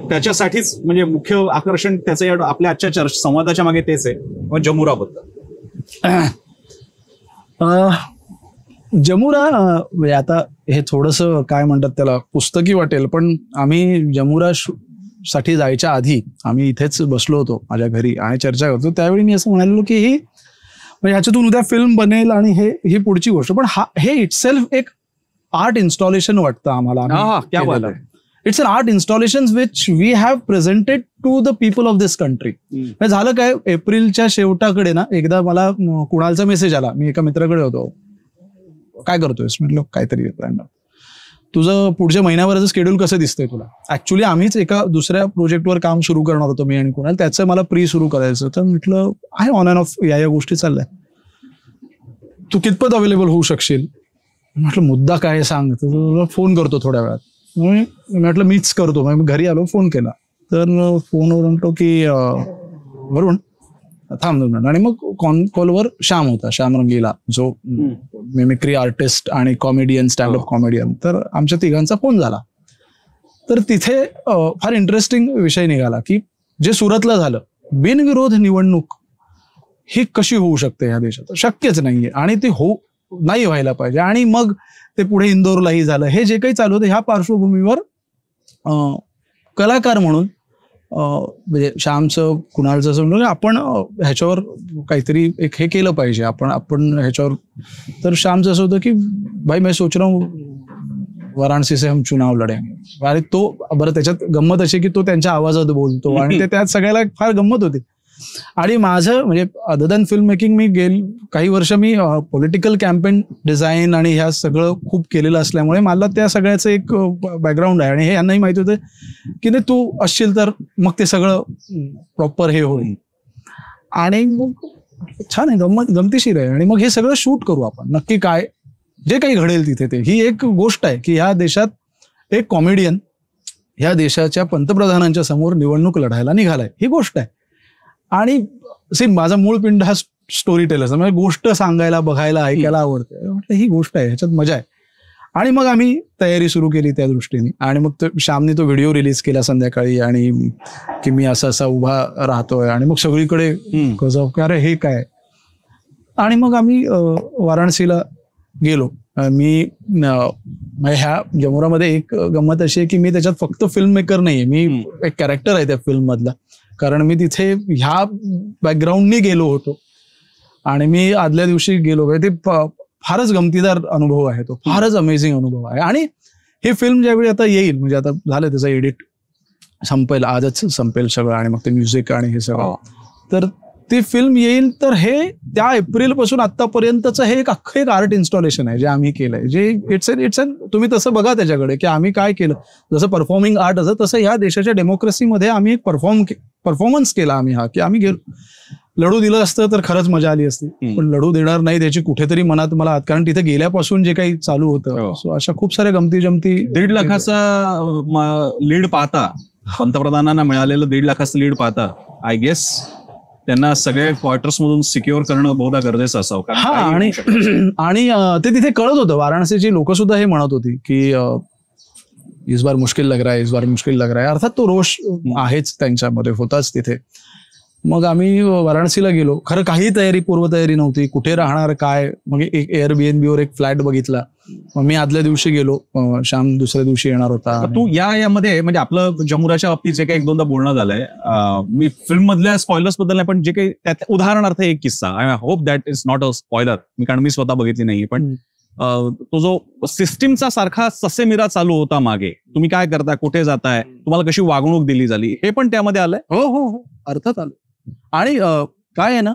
त्याच्यासाठीच म्हणजे मुख्य आकर्षण त्याचं आपल्या आजच्या संवादाच्या मागे तेच आहे, जमुराबद्दल. जमुरा आता हे थोडंसं काय म्हणतात त्याला, पुस्तकी वाटेल, पण आम्ही जमुरा साठी जायच्या आधी आम्ही इथेच बसलो होतो माझ्या घरी आणि चर्चा करतो. त्यावेळी मी असं म्हणालो की ही म्हणजे ह्याच्यातून उद्या फिल्म बनेल आणि ही पुढची गोष्ट. पण हे इटसेल्फ एक आर्ट इन्स्टॉलेशन वाटतं आम्हाला. It's an art installation which we have presented to the people of this country. झालं काय, एप्रिलच्या शेवटाकडे ना एकदा मला कुणालचा मेसेज आला. मी एका मित्राकडे होतो. काय करतोयस म्हटलं, काहीतरी तुझं पुढच्या महिन्याभराचं शेड्यूल कसं दिसतंय तुला. ऍक्च्युली आम्हीच एका दुसऱ्या प्रोजेक्टवर काम सुरू करणार होतो मी आणि कुणाल, त्याचं मला प्री सुरू करायचं. तर म्हटलं आहे ऑन अँड ऑफ या गोष्टी चालल्या, तू कितपत अवेलेबल होऊ शकशील. म्हटलं मुद्दा काय सांग, तर फोन करतो थोड्या वेळात. मी म्हटलं मीच करतो. मग मी घरी आलो, फोन केला. तर फोनवर म्हणतो की वरुण थांब 2 मिनिट. आणि मग कॉलवर श्याम होता, श्याम रंगीला, जो मिमिक्री आर्टिस्ट आणि कॉमेडियन, स्टँडअप कॉमेडियन. तर आमच्या तिघांचा फोन झाला. तर तिथे फार इंटरेस्टिंग विषय निघाला की जे सुरतला झालं, बिनविरोध निवडणूक ही कशी होऊ शकते ह्या देशात, शक्यच नाहीये आणि ती नाही व्हायला पाहिजे. आणि मग ते पुढे इंदोरलाही झालं. हे जे काही चालू होतं ह्या पार्श्वभूमीवर कलाकार म्हणून म्हणजे श्यामचं, कुणालचं असं म्हणलं आपण ह्याच्यावर काहीतरी एक हे केलं पाहिजे, आपण ह्याच्यावर. तर श्यामचं असं होतं की भाई मैं सोच रहा हूँ वाराणसी से हम चुनाव लढेंगे. आणि तो बरं त्याच्यात गंमत अशी की तो त्यांच्या आवाजात बोलतो आणि ते त्यात सगळ्याला फार गंमत होती. आणि माझं म्हणजे other than film making me काही वर्ष मी पॉलिटिकल कॅम्पेन डिझाईन आणि ह्या सगळं खूप केलेलं असल्यामुळे मला त्या सगळ्याचं एक बॅकग्राऊंड आहे. आणि हे यांनाही माहिती होतं की नाही तू असशील तर मग ते सगळं प्रॉपर हे होईल. आणि मग छान आहे, गमतीशीर आहे. आणि मग हे सगळं शूट करू आपण, नक्की काय जे काही घडेल तिथे ते. ही एक गोष्ट आहे की ह्या देशात एक कॉमेडियन ह्या देशाच्या पंतप्रधानांच्या समोर निवडणूक लढायला निघालाय, ही गोष्ट आहे. आणि माझा मूळ पिंड हा स्टोरी टेलर, म्हणजे गोष्ट सांगायला, बघायला, ऐकायला आवडते. म्हटलं ही गोष्ट आहे, ह्याच्यात मजा आहे. आणि मग आम्ही तयारी सुरू केली त्या दृष्टीने. आणि मग श्यामने तो व्हिडिओ रिलीज केला संध्याकाळी, आणि की मी असा उभा राहतोय. आणि मग सगळीकडे अरे हे काय. आणि मग आम्ही वाराणसीला गेलो. मी ह्या जमुरामध्ये एक गंमत अशी आहे की मी त्याच्यात फक्त फिल्म मेकर नाहीये, मी एक कॅरेक्टर आहे त्या फिल्म मधला. कारण मी तिथे ह्या बॅकग्राऊंडनी गेलो होतो आणि मी आदल्या दिवशी गेलो. ते फारच गमतीदार अनुभव आहे, तो फारच अमेझिंग अनुभव आहे. आणि ही फिल्म ज्यावेळी आता येईल, म्हणजे आता झालं त्याचं एडिट संपेल, आजच संपेल सगळं, आणि मग ते म्युझिक आणि हे सगळं, तर ती फिल्म येईल. तर हे त्या एप्रिल पासून आतापर्यंतचं हे एक अख्खं एक आर्ट इन्स्टॉलेशन आहे जे आम्ही केलंय. जे इट्स तुम्ही तसं बघा त्याच्याकडे की आम्ही काय केलं. जसं परफॉर्मिंग आर्ट असं, तसं ह्या देशाच्या डेमोक्रेसीमध्ये आम्ही एक परफॉर्मन्स केला आम्ही. हा की आम्ही गेलो, लढू दिलं असतं तर खरंच मजा आली असती, पण लढू देणार नाही त्याची कुठेतरी मनात मला, कारण तिथे गेल्यापासून जे काही चालू होतं. सो अशा खूप साऱ्या गमती जमती. 1.5 लाखाचा लीड पाहता, पंतप्रधानांना मिळालेलं 1.5 लाखाचं लीड पाहता, आय गेस त्यांना सगळे क्वार्टर्स मधून सिक्युअर करणं बहुधा गरजेचं असावं. हा, आणि ते तिथे कळत होतं. वाराणसीची लोक सुद्धा हे म्हणत होती की इस बार मुश्किल लग रहा है, इस बार मुश्किल लग रहा है. अर्थात तो रोष आहेच त्यांच्यामध्ये, होताच तिथे. मग आम्ही वाराणसीला गेलो. खरं काही पूर्वतयारी नव्हती, कुठे राहणार काय. मग एक Airbnb वर एक फ्लॅट बघितला. मग मी आदल्या दिवशी गेलो, श्याम दुसऱ्या दिवशी येणार होता. तू यामध्ये म्हणजे आपलं जमुराच्या बाबतीत जे काही 1-2दा बोलणं झालंय, मी फिल्म मधल्या स्पॉयलर्स बद्दल नाही, पण जे काही त्यात उदाहरणार्थ एक किस्सा, I hope that is not a spoiler, कारण मी स्वतः बघितली नाहीये, पण तो जो सिस्टीमचा सारखा ससेमिरा चालू होता मागे, तुम्ही काय करताय, कुठे जाताय, तुम्हाला कशी वागणूक दिली झाली, हे पण त्यामध्ये आलंय. हो, अर्थात आलं. आणि काय आहे ना,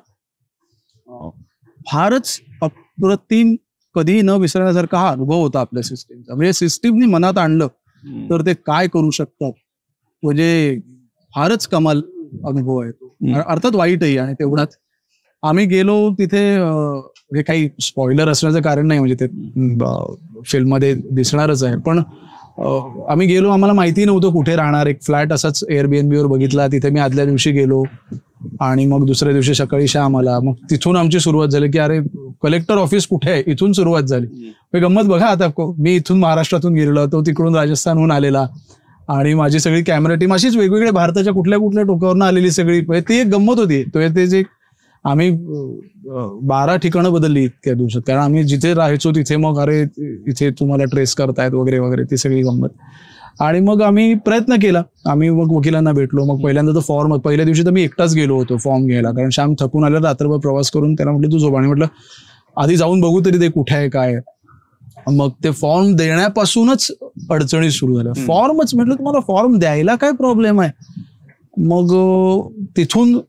फारच अप्रतिम, कधी न विसरण्यासारखा हा अनुभव होता आपल्या सिस्टीमचा. म्हणजे सिस्टीमनी मनात आणलं तर ते काय करू शकतात, म्हणजे फारच कमाल अनुभव आहे तो. अर्थात वाईटही. आणि तेवढाच आम्ही गेलो तिथे, हे काही स्पॉइलर असण्याचं कारण नाही, म्हणजे ते फिल्ममध्ये दिसणारच आहे, पण आम्ही गेलो, आम्हाला माहिती नव्हतं कुठे राहणार. एक फ्लॅट असाच Airbnb वर बघितला, तिथे मी आदल्या दिवशी गेलो. आणि मग दुसऱ्या दिवशी सकाळी श्याम आला. मग तिथून आमची सुरुवात झाली की अरे कलेक्टर ऑफिस कुठे आहे, इथून सुरुवात झाली. गंमत बघा, आता मी इथून महाराष्ट्रातून गेलेलो, तो तिकडून राजस्थानहून आलेला, आणि माझी सगळी कॅमेरा टीम अशीच वेगवेगळ्या भारताच्या कुठल्या कुठल्या टोकावरून आलेली सगळी. ती एक गंमत होती. ते जे आम्ही 12 ठिकाणं बदलली इतक्या दिवसात, कारण आम्ही जिथे राहायचो तिथे मग अरे इथे तुम्हाला ट्रेस करतायत वगैरे वगैरे, ती सगळी गंमत. आणि मग आम्ही प्रयत्न केला, आम्ही मग वकिलांना भेटलो. मग पहिल्यांदा तो फॉर्म, पहिल्या दिवशी तर मी एकटाच गेलो होतो फॉर्म घ्यायला, कारण श्याम थकून आला रात्रभर प्रवास करून. त्याला म्हटलं तू झोप, आणि म्हटलं आधी जाऊन बघू तरी ते कुठे आहे काय. मग ते फॉर्म देण्यापासूनच अडचणी सुरू झाल्या. फॉर्मच म्हटलं तुम्हाला फॉर्म द्यायला काय प्रॉब्लेम आहे. मग तिथून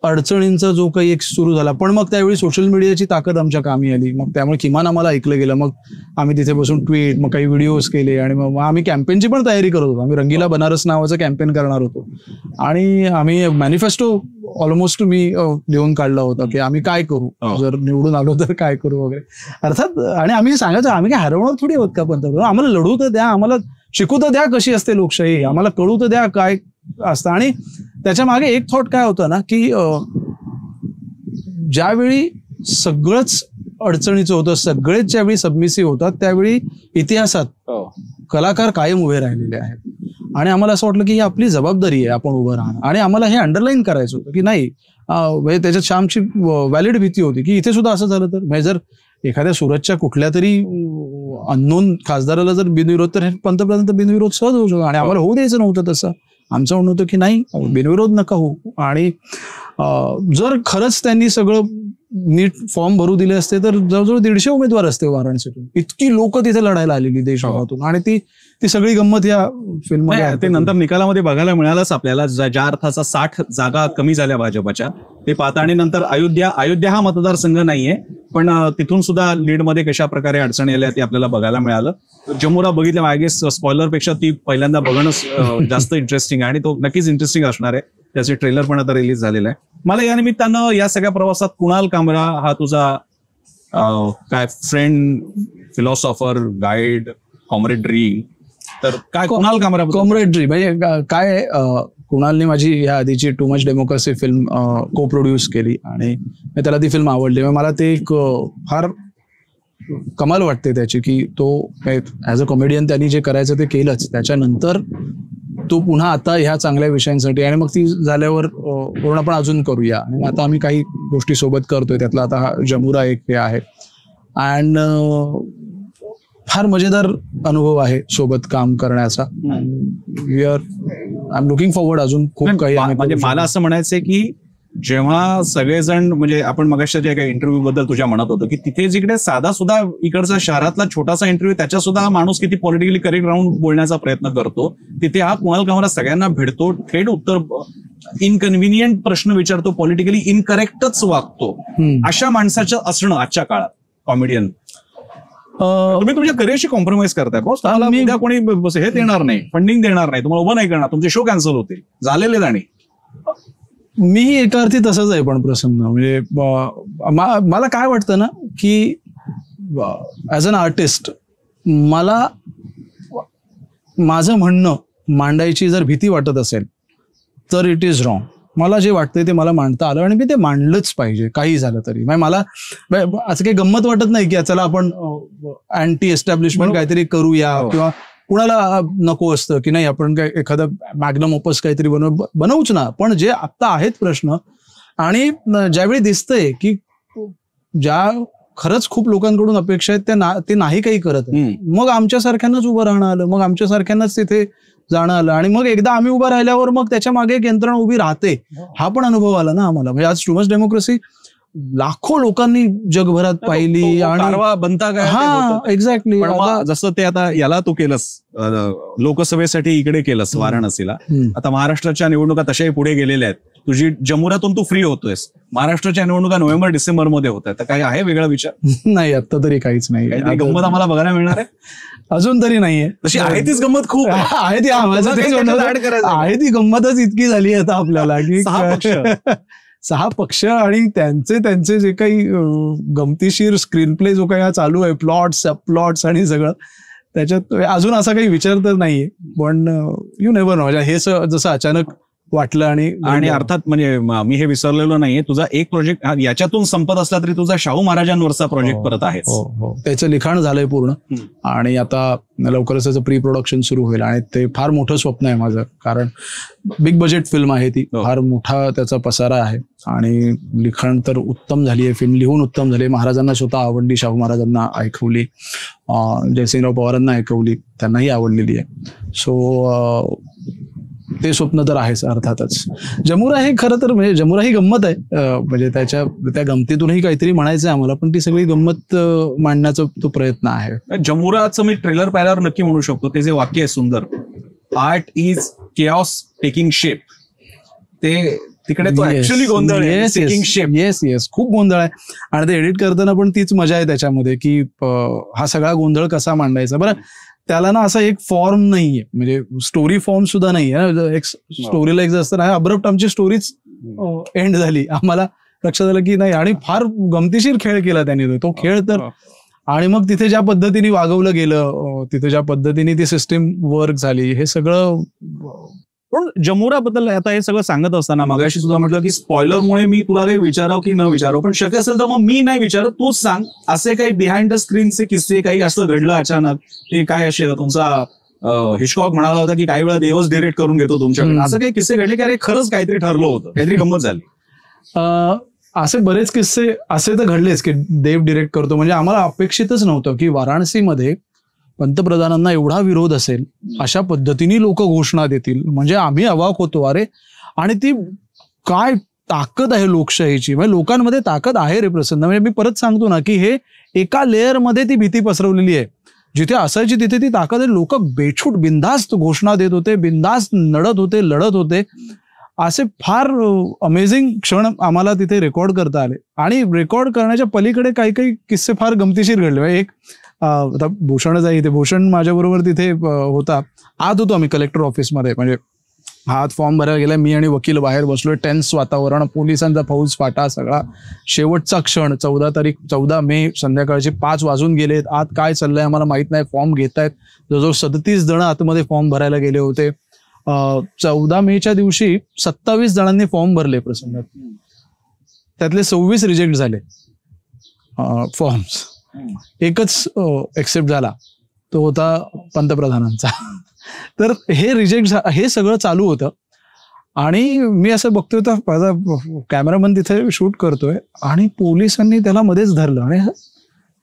अडचणींचा जो काही एक सुरू झाला. पण मग त्यावेळी सोशल मीडियाची ताकद आमच्या कामी आली. मग त्यामुळे किमान आम्हाला ऐकलं गेलं. मग आम्ही तिथे बसून ट्विट, मग काही व्हिडिओज केले आणि मग आम्ही कॅम्पेनची पण तयारी करत होतो. आम्ही रंगीला बनारस नावाचं कॅम्पेन करणार होतो आणि आम्ही मॅनिफेस्टो ऑलमोस्ट मी लिहून काढला होता की आम्ही काय करू, जर निवडून आलो तर काय करू वगैरे. अर्थात आणि आम्ही सांगायचो आम्ही काय हरवणार थोडी आहोत का पंतप्रधान, आम्हाला लढू तर द्या, आम्हाला शिकू तर द्या कशी असते लोकशाही, आम्हाला कळू तर द्या काय असतं. आणि त्याच्या मागे एक थॉट काय होतं ना की ज्यावेळी सगळंच अडचणीचं होतं, सगळेच ज्यावेळी सबमिसिव्ह होतात, त्यावेळी इतिहासात कलाकार कायम उभे राहिलेले आहेत आणि आम्हाला असं वाटलं की ही आपली जबाबदारी आहे, आपण उभं राहणं. आणि आम्हाला हे अंडरलाईन करायचं होतं की नाही, त्याच्यात श्यामची व्हॅलिड भीती होती की इथे सुद्धा असं झालं तर, म्हणजे जर एखाद्या सुरतच्या कुठल्या तरी अननोन खासदाराला जर बिनविरोध, तर पंतप्रधान तर बिनविरोध सहज होऊ शकतो आणि आम्हाला होऊ द्यायचं नव्हतं तसं. आमचं म्हणणं होतं की नाही, बिनविरोध नका हो. आणि जर खरंच त्यांनी सगळं नीट फॉर्म भरू दिले असते तर जवळजवळ 150 उमेदवार असते वाराणसीतून. इतकी लोक तिथे लढायला आलेली देशभरातून आणि ती सगळी गंमत या फिल्म ते नंतर निकालामध्ये बघायला मिळालंच आपल्याला. ज्या अर्थाचा 60 जागा कमी झाल्या भाजपच्या ते पाहता. आणि नंतर अयोध्या हा मतदारसंघ नाहीये, पण तिथून सुद्धा लीडमध्ये कशा प्रकारे अडचणी आल्या ते आपल्याला बघायला मिळालं. जमुरा बघितल्या, आय गेस स्पॉइलरपेक्षा ती पहिल्यांदा बघणं जास्त इंटरेस्टिंग आहे आणि तो नक्कीच इंटरेस्टिंग असणार आहे. त्याचे ट्रेलर पण आता रिलीज झालेलं आहे. मला या निमित्तानं या सगळ्या प्रवासात कुणाल कामरा हा तुझा काय फ्रेंड, फिलॉसॉफर, गाईड, कॉम्रेडरी, तर काय कुणाल कामरा? कॉम्रेडरी म्हणजे काय, कुणालने माझी या आधीची टू मच डेमोक्रेसी फिल्म को प्रोड्यूस केली आणि त्याला ती फिल्म आवडली. मला ते एक फार कमाल वाटते त्याची की तो ऍज अ कॉमेडियन त्यांनी जे करायचं ते केलंच. त्याच्यानंतर तो पुन्हा आता ह्या चांगल्या विषयांसाठी, आणि मग ती झाल्यावर पूर्ण आपण अजून करूया. आणि आता आम्ही काही गोष्टी सोबत करतोय, त्यातला आता हा जमुरा एक हे आहे. अँड फार मजेदार अनुभव आहे सोबत काम करण्याचा. आय एम लुकिंग फॉरवर्ड अजून खूप काही. म्हणजे मला असं म्हणायचंय की जेव्हा सगळेजण, म्हणजे आपण मगाशी जे काही इंटरव्ह्यू बद्दल तुझ्या म्हणत होतो की तिथे जिकडे साधा सुद्धा इकडचा शहरातला छोटासा इंटरव्ह्यू, त्याच्या सुद्धा माणूस किती पॉलिटिकली करेक्ट राहून बोलण्याचा प्रयत्न करतो, तिथे हा कुणाल कामरा सगळ्यांना भेटतो, थेट उत्तर, इनकन्व्हिनियंट प्रश्न विचारतो, पॉलिटिकली इनकरेक्टच वागतो. अशा माणसाचं असणं आजच्या काळात कॉमेडियन, तुम्ही तुमच्या करिअरशी कॉम्प्रोमाइज करताय. उद्या कोणी हे देणार नाही, फंडिंग देणार नाही, तुम्हाला उभं नाही करणार, तुमचे शो कॅन्सल होतील, झालेले आणि मीही एका अर्थी तसंच आहे. पण प्रसन्न म्हणजे मला काय वाटतं ना की ऍज अन आर्टिस्ट मला माझं म्हणणं मांडायची जर भीती वाटत असेल तर इट इज रॉंग. मला जे वाटतंय ते मला मांडता आलं आणि मी ते मांडलंच पाहिजे काही झालं तरी. मला असं काही गंमत वाटत नाही की चला आपण अँटी एस्टॅब्लिशमेंट काहीतरी करूया, किंवा कुणाला नको असतं की नाही आपण काय एखादं मॅग्नम ओपस काहीतरी बनवूच ना. पण जे आता आहेत प्रश्न, आणि ज्यावेळी दिसतंय की ज्या खरंच खूप लोकांकडून अपेक्षा आहेत ते नाही काही करत, मग आमच्यासारख्यांनाच उभं राहणं आलं, मग आमच्यासारख्यांनाच तिथे जाणं आलं. आणि मग एकदा आम्ही उभं राहिल्यावर मग त्याच्या मागे एक यंत्रणा उभी राहते, हा पण अनुभव आला ना आम्हाला. म्हणजे आज टू मच डेमोक्रेसी लाखो लोकांनी जगभरात पाहिली आणि बनता काय. हा एक्झॅक्टली. जसं ते आता याला तू केलंस लोकसभेसाठी, इकडे केलंस वाराणसीला, आता महाराष्ट्राच्या निवडणुका तशाही पुढे गेलेल्या आहेत. तुझी जमुरातून तू फ्री होतोयस, महाराष्ट्राच्या निवडणुका नोव्हेंबर-डिसेंबर मध्ये होत आहेत, तर काही आहे वेगळा विचार? नाही, आता तरी काहीच नाही. गंमत आम्हाला बघायला मिळणार आहे? अजून तरी नाहीये. तशी आहे तीच गंमत खूप आहे ती गंमतच इतकी झाली आता आपल्याला की 6 पक्ष आणि त्यांचे जे काही गमतीशीर स्क्रीन प्ले जो काही चालू आहे, प्लॉट्स आणि सगळं, त्याच्यात अजून असा काही विचार तर नाहीये. पण यू नेव्हर नो, हे जसं अचानक वाटलं. आणि अर्थात म्हणजे मी हे विसरलेलो नाहीये, तुझा एक प्रोजेक्ट याच्यातून संपत असला तरी तुझा शाहू महाराजांवरचा प्रोजेक्ट परत आहे. त्याचं लिखाण झालंय पूर्ण आणि आता लवकरच त्याचं प्री प्रोडक्शन सुरू होईल. आणि ते फार मोठं स्वप्न आहे माझं, कारण बिग बजेट फिल्म आहे ती, फार मोठा त्याचा पसारा आहे आणि लिखाण तर उत्तम झाली आहे, फिल्म लिहून उत्तम झाली, महाराजांना स्वतः आवडली, शाहू महाराजांना ऐकवली, जयसिंगराव पवारांना ऐकवली, त्यांनाही आवडलेली आहे. सो ते स्वप्न तर आहेच अर्थातच. जमुरा हे खरं तर म्हणजे जमुरा ही गंमत आहे, म्हणजे त्या गमतीतूनही काहीतरी म्हणायचं आहे आम्हाला, पण ती सगळी गंमत मांडण्याचा तो प्रयत्न आहे. जमुराचं मी ट्रेलर पाहिल्यावर नक्की म्हणू शकतो, ते जे वाक्य आहे सुंदर, art is chaos taking shape, ते तिकडे तो ऍक्च्युअली गोंधळ आहे, टेकिंग शेप. येस, खूप गोंधळ आहे. आणि ते एडिट करताना पण तीच मजा आहे त्याच्यामध्ये, की हा सगळा गोंधळ कसा मांडायचा. बरं, त्याला ना असा एक फॉर्म नाहीये, म्हणजे स्टोरी फॉर्म सुद्धा नाहीये. एक स्टोरीला एक असतं ना, अब्रप्ट आमची स्टोरीच एंड झाली, आम्हाला लक्षात आलं की नाही. आणि फार गमतीशीर खेळ केला त्यांनी तो खेळ तर. आणि मग तिथे ज्या पद्धतीने वागवलं गेलं, तिथे ज्या पद्धतीने ती सिस्टीम वर्क झाली, हे सगळं. पण जमुराबद्दल आता हे सगळं सांगत असताना मगाशी सुद्धा म्हटलं की स्पॉइलरमुळे मी तुला काही विचारावं की न विचारावं, पण शक्य असेल तर मग मी नाही विचारत, तूच सांग. असे काही बिहाइंड द स्क्रीनचे किस्से, काही असं घडलं अचानक, ते काय असे तुमचा हिचकॉक म्हणाला होता की काही वेळा देवच डिरेक्ट करून घेतो तुमच्याकडे, असं काही किस्से घडले की अरे खरंच काहीतरी ठरलं होतं, काहीतरी गंमत झाली? असे बरेच किस्से असे तर घडलेच की देव डिरेक्ट करतो. म्हणजे आम्हाला अपेक्षितच नव्हतं की वाराणसीमध्ये पंतप्रधानांना एवढा विरोध असेल, अशा पद्धतीने लोक घोषणा देतील. म्हणजे आम्ही अवाक होतो, अरे. आणि ती काय ताकद आहे लोकशाहीची, म्हणजे लोकांमध्ये ताकद आहे रे प्रसन्न. म्हणजे मी परत सांगतो ना की हे एका लेअरमध्ये ती भीती पसरवलेली आहे. जिथे असायची तिथे ती ताकद आहे. लोक बेछूट बिंदास्त घोषणा देत होते, बिंदास्त लढत होते. असे फार अमेझिंग क्षण आम्हाला तिथे रेकॉर्ड करता आले. आणि रेकॉर्ड करण्याच्या पलीकडे काही काही किस्से फार गमतीशीर घडले. एक आता भूषणच आहे इथे, भूषण माझ्याबरोबर तिथे होता. आत होतो आम्ही कलेक्टर ऑफिसमध्ये, म्हणजे हात फॉर्म भरायला गेला, मी आणि वकील बाहेर बसलोय, टेन्स वातावरण, पोलिसांचा फौज फाटा सगळा. शेवटचा क्षण 14 मे संध्याकाळचे 5 वाजून गेलेत. आत काय चाललंय आम्हाला माहित नाही. फॉर्म घेतायत, जवळजवळ 37 जण आतमध्ये फॉर्म भरायला गेले होते. 14 मेच्या दिवशी 27 जणांनी फॉर्म भरले प्रसंगात, त्यातले 26 रिजेक्ट झाले फॉर्म्स. एकच एक्सेप्ट झाला, तो होता पंतप्रधानांचा. तर हे रिजेक्ट हे सगळं चालू होतं. आणि मी असं बघतोय तर माझा कॅमेरामन तिथे शूट करतोय आणि पोलिसांनी त्याला मध्येच धरलं. आणि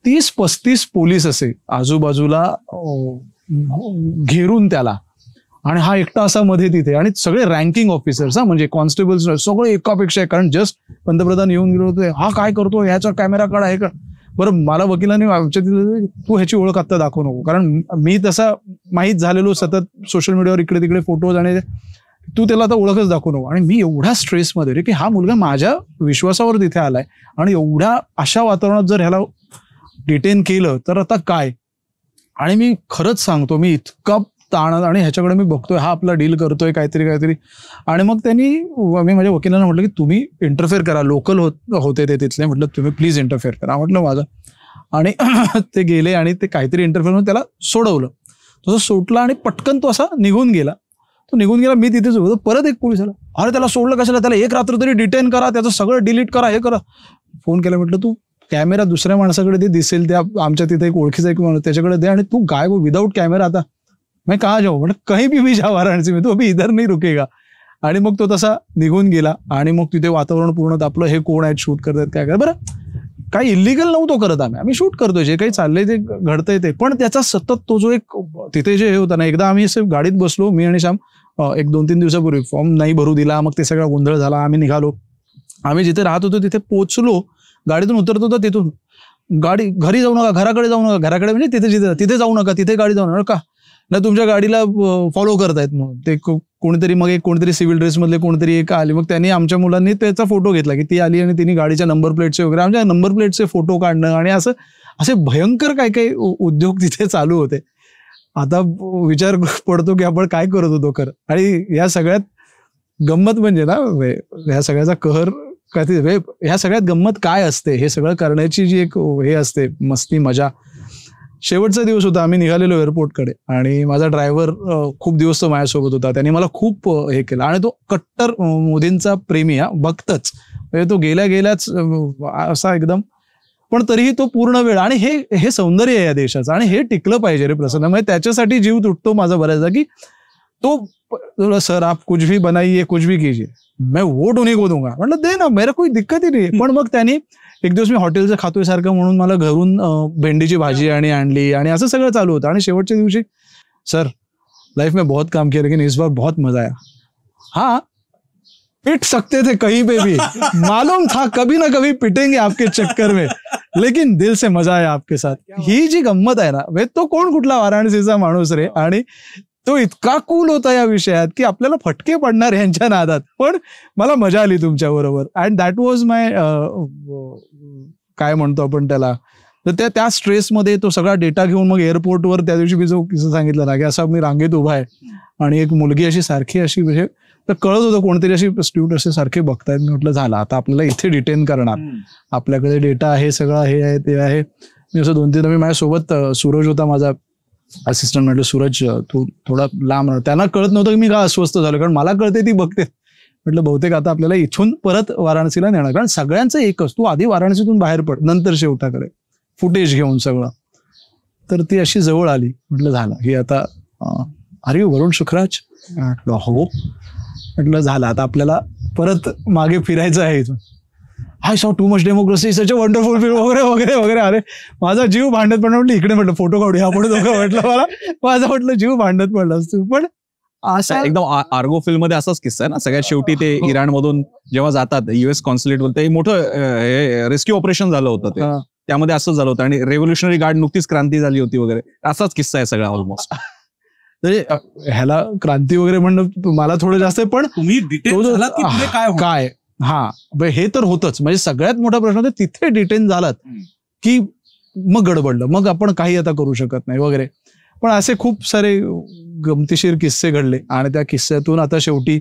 30-35 पोलीस असे आजूबाजूला घेरून त्याला, आणि हा एकटा असा मध्ये तिथे. आणि सगळे रँकिंग ऑफिसर्स, म्हणजे कॉन्स्टेबल्स सगळे एकापेक्षा, कारण जस्ट पंतप्रधान येऊन गेले होते. हा काय करतो, ह्याचा कॅमेरा काढा, हे काढ. बरं, मला वकिलांनी आमच्या तिथे, तू ह्याची ओळख आत्ता दाखवू नको, कारण मी तसा माहीत झालेलो सतत सोशल मीडियावर इकडे तिकडे फोटोज, आणि तू त्याला आता ओळखच दाखवू नको. आणि मी एवढ्या स्ट्रेसमध्ये रे की हा मुलगा माझ्या विश्वासावर तिथे आलाय, आणि एवढ्या अशा वातावरणात जर ह्याला डिटेन केलं तर आता काय. आणि मी खरंच सांगतो, मी इतका ताण, आणि ह्याच्याकडे मी बघतोय हा आपला डील करतोय काहीतरी. आणि मग मी माझ्या वकिलांना म्हटलं की तुम्ही इंटरफेअर करा, लोकल होते ते तिथले, म्हटलं तुम्ही प्लीज इंटरफेअर करा म्हटलं माझं. आणि ते गेले आणि ते काहीतरी इंटरफेअर म्हणून त्याला सोडवलं. तो सोडला आणि पटकन तो असा निघून गेला. मी तिथेच होतो. परत एक पोलीस आला, अरे त्याला सोडलं कशाला, त्याला एक रात्र तरी डिटेन करा, त्याचं सगळं डिलीट करा, हे करा. फोन केला, म्हटलं तू कॅमेरा दुसऱ्या माणसाकडे ते दिसेल, त्या आमच्या तिथे एक ओळखीचा एक माणूस त्याच्याकडे दे, आणि तू काय विदाऊट कॅमेरा आता मैं कहाँ जाऊ, म्हणजे कहीं भी जा वाराणसी में, तो अभी इधर नहीं रुकेगा. आणि मग तो तसा निघून गेला. आणि मग तिथे वातावरण पूर्ण तापलं. हे कोण आहेत, शूट करतात काय काय. बरं, काही इलिगल नव्हतो करत, आम्ही शूट करतोय, जे काही चाललंय ते घडतंय ते. पण त्याचा सतत तो जो एक तिथे जे हे होता ना, एकदा आम्ही असे गाडीत बसलो, मी आणि श्याम, एक 2-3 दिवसापूर्वी फॉर्म नाही भरू दिला, मग ते सगळा गोंधळ झाला. आम्ही निघालो, आम्ही जिथे राहत होतो तिथे पोहोचलो, गाडीतून उतरत होतो, तिथून गाडी, घरी जाऊ नका, घराकडे जाऊ नका, घराकडे म्हणजे तिथे जाऊ नका, तिथे गाडी जाऊ नका ना, तुमच्या गाडीला फॉलो करतायत. मग ते कोणीतरी सिव्हिल ड्रेस मधले कोणतरी एक आले, मग त्यांनी आमच्या मुलांनी त्याचा फोटो घेतला की ती आली, आणि तिने गाडीच्या नंबर प्लेटचे वगैरे, आमच्या नंबर प्लेटचे फोटो काढणं, आणि असे भयंकर काही काही उद्योग तिथे चालू होते. आता विचार पडतो की आपण काय करत होतो खरं. आणि या सगळ्यात गंमत म्हणजे ना, ह्या सगळ्याचा कहर ह्या सगळ्यात गंमत काय असते, हे सगळं करण्याची जी एक हे असते, मस्ती मजा. शेवटचा दिवस होता, आम्ही निघालेलो एअरपोर्टकडे, आणि माझा ड्रायव्हर खूप दिवस तो माझ्यासोबत होता. त्याने मला खूप हे केलं, आणि तो कट्टर मोदींचा प्रेमी, भक्तच, म्हणजे तो गेल्याच असा एकदम. पण तरीही तो पूर्ण वेळ, आणि हे सौंदर्य आहे या देशाचं, आणि हे टिकलं पाहिजे रे प्रसन्न. म्हणजे त्याच्यासाठी जीव तुटतो माझा बऱ्याचदा, की तो सर आप कुछ भी बनाइए, कुछ भी कीजिए, मैं वोट उन्हीं को दूंगा. म्हटलं दे ना, मेरा कोई दिक्कत ही नाही. पण मग त्यांनी एक दिवस मी हॉटेलचं खातोय सारखं म्हणून मला घरून भेंडीची भाजी आणली, आणि असं सगळं चालू होतं. आणि शेवटच्या दिवशी, सर लाइफ में बहुत काम किया लेकिन इस बार बहुत मजा आया. हाँ पिट सकते थे कहीं पे भी, मालूम था कभी ना कभी पिटेंगे आपके चक्कर में, लेकिन दिल से मजा आहे आपके साथ. ही जी गंमत आहे ना, तो कोण कुठला वाराणसीचा माणूस रे, आणि तो इतका कूल होता या विषयात की आपल्याला फटके पडणार यांच्या नादात, पण मला मजा आली तुमच्या बरोबर. अँड दॅट वॉज माय काय म्हणतो आपण त्याला, तर त्या स्ट्रेसमध्ये तो सगळा डेटा घेऊन मग एअरपोर्टवर त्या दिवशी मी जो किस्सा सांगितला ना, की असा मी रांगेत उभा आहे आणि एक मुलगी अशी सारखी अशी म्हणजे तर कळत होतं कोणतरी अशी स्ट्यूट असे सारखे बघतायत. मी म्हटलं झालं आता आपल्याला इथे डिटेन करणार, आपल्याकडे डेटा आहे, सगळं हे आहे ते आहे. मी असं 2-3 मी माझ्यासोबत सूरज होता माझा असिस्टंट, म्हटलं सूरज तू थोडा लांब राहा. त्यांना कळत नव्हतं की मी का अस्वस्थ झालो, कारण मला कळते ती बघते. म्हटलं बहुतेक आता आपल्याला इथून परत वाराणसीला नेणार, कारण सगळ्यांचं एकच, तू आधी वाराणसीतून बाहेर पड, नंतर शेवटाकडे फुटेज घेऊन सगळं. तर ती अशी जवळ आली, म्हटलं झालं ही आता, अरे वरुण सुखराज, हो म्हटलं झालं आता आपल्याला परत मागे फिरायचं आहे इथून. I saw too much democracy, such a wonderful film वगैरे वगैरे वगैरे. अरे माझा जीव भांडत पडला, म्हटलं इकडे म्हटलं फोटो काढूया आपण दोघं, म्हटलं मला माझा म्हटलं जीव भांडत पडला असतो. पण असा एकदम आर्गो फिल्म मध्ये असाच किस्सा आहे ना, सगळ्यात शेवटी ते इराण मधून जेव्हा जातात US कॉन्सुलेट वर, ते मोठं रेस्क्यू ऑपरेशन झालं होतं, ते त्यामध्ये असंच झालं होतं, आणि रेव्होल्युशनरी गार्ड नुकतीच क्रांती झाली होती वगैरे, असाच किस्सा आहे सगळा ऑलमोस्ट. ह्याला क्रांती वगैरे म्हणणं मला थोडं जास्त आहे, पण तुम्ही काय हा हे तर होतच. म्हणजे सगळ्यात मोठा प्रश्न होता तिथे डिटेन झालात की मग गडबडलं, मग आपण काही आता करू शकत नाही वगैरे. पण असे खूप सारे गमतीशीर किस्से घडले, आणि त्या किस्स्यातून आता शेवटी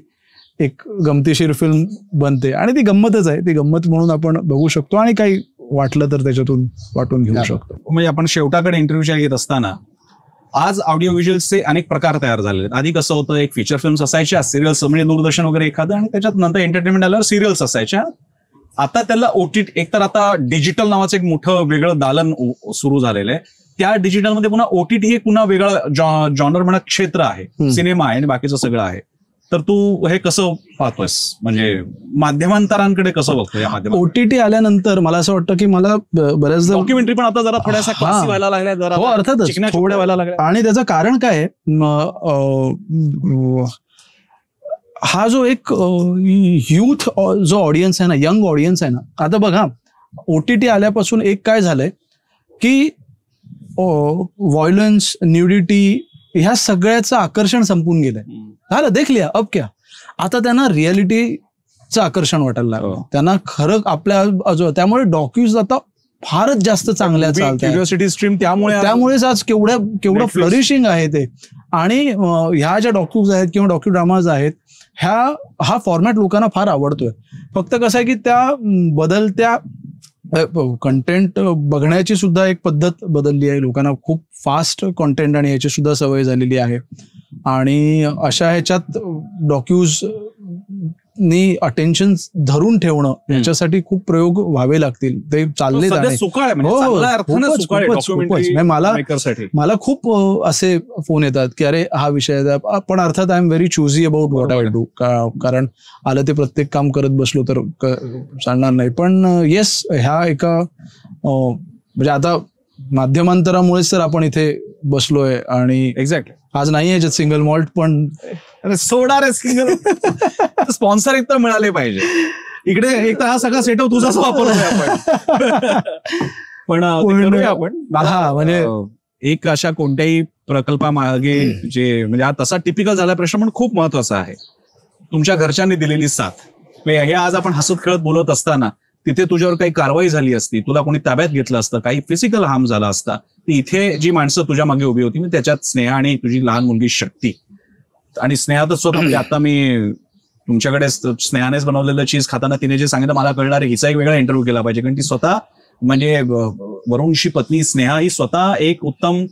एक गमतीशीर फिल्म बनते, आणि ती गंमतच आहे, ती गंमत म्हणून आपण बघू शकतो, आणि काही वाटलं तर त्याच्यातून वाटून घेऊ शकतो. म्हणजे आपण शेवटाकडे इंटरव्ह्यूच्या घेत असताना आज ऑडिओ व्हिज्युअल्सचे अनेक प्रकार तयार झालेले आहेत. आधी कसं होतं, एक फीचर फिल्म्स असायच्या, सिरियल्स म्हणजे दूरदर्शन वगैरे एखादं, आणि त्याच्यात नंतर एंटरटेनमेंट आल्यावर सिरियल्स असायच्या. आता त्याला OTT, एकतर आता डिजिटल नावाचं एक मोठं वेगळं दालन सुरू झालेलं आहे. त्या डिजिटलमध्ये पुन्हा OTT हे पुन्हा वेगळं जॉनर म्हणा क्षेत्र आहे, सिनेमा आहे आणि बाकीचं सगळं आहे. तर तू हे कसं पाहतोयस, म्हणजे माध्यमांतरांकडे कसं बघतो या माध्यमात? OTT आल्यानंतर मला असं वाटतं की मला बऱ्याचदा डॉक्युमेंटरी पण आता जरा थोड्याशा क्लासी व्हायला लागल्या, जरा अर्थातच थोड्या व्हायला लागल्या. आणि त्याचं कारण काय आहे, हा जो एक युथ जो ऑडियन्स आहे ना, यंग ऑडियन्स आहे ना, आता बघा OTT आल्यापासून एक काय झालंय की व्हायलन्स, न्यूडिटी, ह्या सगळ्याचं आकर्षण संपून गेलंय. झालं देख लिया अब क्या, आता त्यांना रियालिटीचं आकर्षण वाटायला लागलं, त्यांना खरं आपल्या आजू, त्यामुळे डॉक्यूज आता फारच जास्त चांगल्या चालतात. क्युरिओसिटी स्ट्रीम त्यामुळेच आज केवढं फ्लरिशिंग आहे ते. आणि ह्या ज्या डॉक्यूज आहेत किंवा डॉक्यू ड्रामाज आहेत, हा फॉर्मॅट लोकांना फार आवडतोय. फक्त कसं आहे की त्या बदलत्या कंटेंट बघण्याची सुद्धा एक पद्धत बदलली आहे. लोकांना खूप फास्ट कंटेंट आणि याची सुद्धा सवय झालेली आहे, आणि अशा ह्याच्यात डॉक्यूज नी अटेन्शन धरून ठेवणं याच्यासाठी खूप प्रयोग व्हावे लागतील. ते चालले मला खूप असे फोन येतात की अरे हा विषय, पण अर्थात I am very choosy about what I do, कारण आलं ते प्रत्येक काम करत बसलो तर चालणार नाही. पण येस, ह्या एका म्हणजे आता माध्यमांतरामुळेच तर आपण इथे बसलोय, आणि एक्झॅक्टली आज नाही याच्यात सिंगल मॉल्ट, पण सोडा रे सिंगल स्पॉन्सर एक तर मिळाले पाहिजे. इकडे एक तर हा सगळा सेटअप तुझाच वापरतोय आपण. पण हा म्हणजे एक अशा कोणत्याही प्रकल्पामागे जे म्हणजे हा तसा टिपिकल झाला प्रश्न, पण खूप महत्वाचा आहे, तुमच्या घरच्यांनी दिलेली साथ. हे आज आपण हसत खेळत बोलत असताना तिथे तुझ्यावर काही कारवाई झाली असती, तुला कोणी ताब्यात घेतलं असतं, काही फिजिकल हार्म झाला असता, इथे जी माणसं तुझ्या मागे उभी होती, त्याच्यात स्नेहा आणि तुझी लहान मुलगी शक्ती, आणि स्नेहातच स्वतः आता मी तुमच्याकडे स्नेहानेच बनवलेलं चीज खाताना तिने जे सांगितलं मला कळणार, हिचा एक वेगळा इंटरव्ह्यू केला पाहिजे, कारण ती स्वतः म्हणजे वरुणची पत्नी स्नेहा ही स्वतः एक उत्तम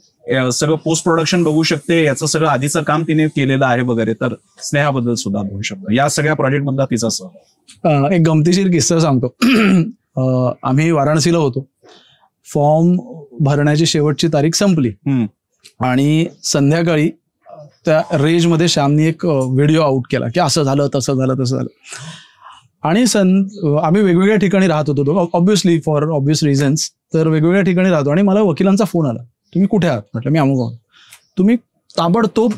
सगळं पोस्ट प्रोडक्शन बघू शकते, याचं सगळं आधीचं काम तिने केलेलं आहे वगैरे. तर स्नेहाबद्दल सुद्धा बोलू शकतो, या सगळ्या प्रोजेक्ट मधला तिचा सहभाग. एक गमतीशीर किस्सा सांगतो. आम्ही वाराणसीला होतो, फॉर्म भरण्याची शेवटची तारीख संपली, आणि संध्याकाळी त्या रेंजमध्ये श्यामनी एक व्हिडिओ आउट केला की असं झालं तसं झालं तसं झालं. आणि आम्ही वेगवेगळ्या ठिकाणी राहत होतो ऑब्व्हियसली फॉर ऑब्व्हियस रिझन्स, तर वेगवेगळ्या ठिकाणी राहतो. आणि मला वकिलांचा फोन आला, तुम्ही कुठे आहात? म्हटलं मी अमुक आहोत. तुम्ही ताबडतोब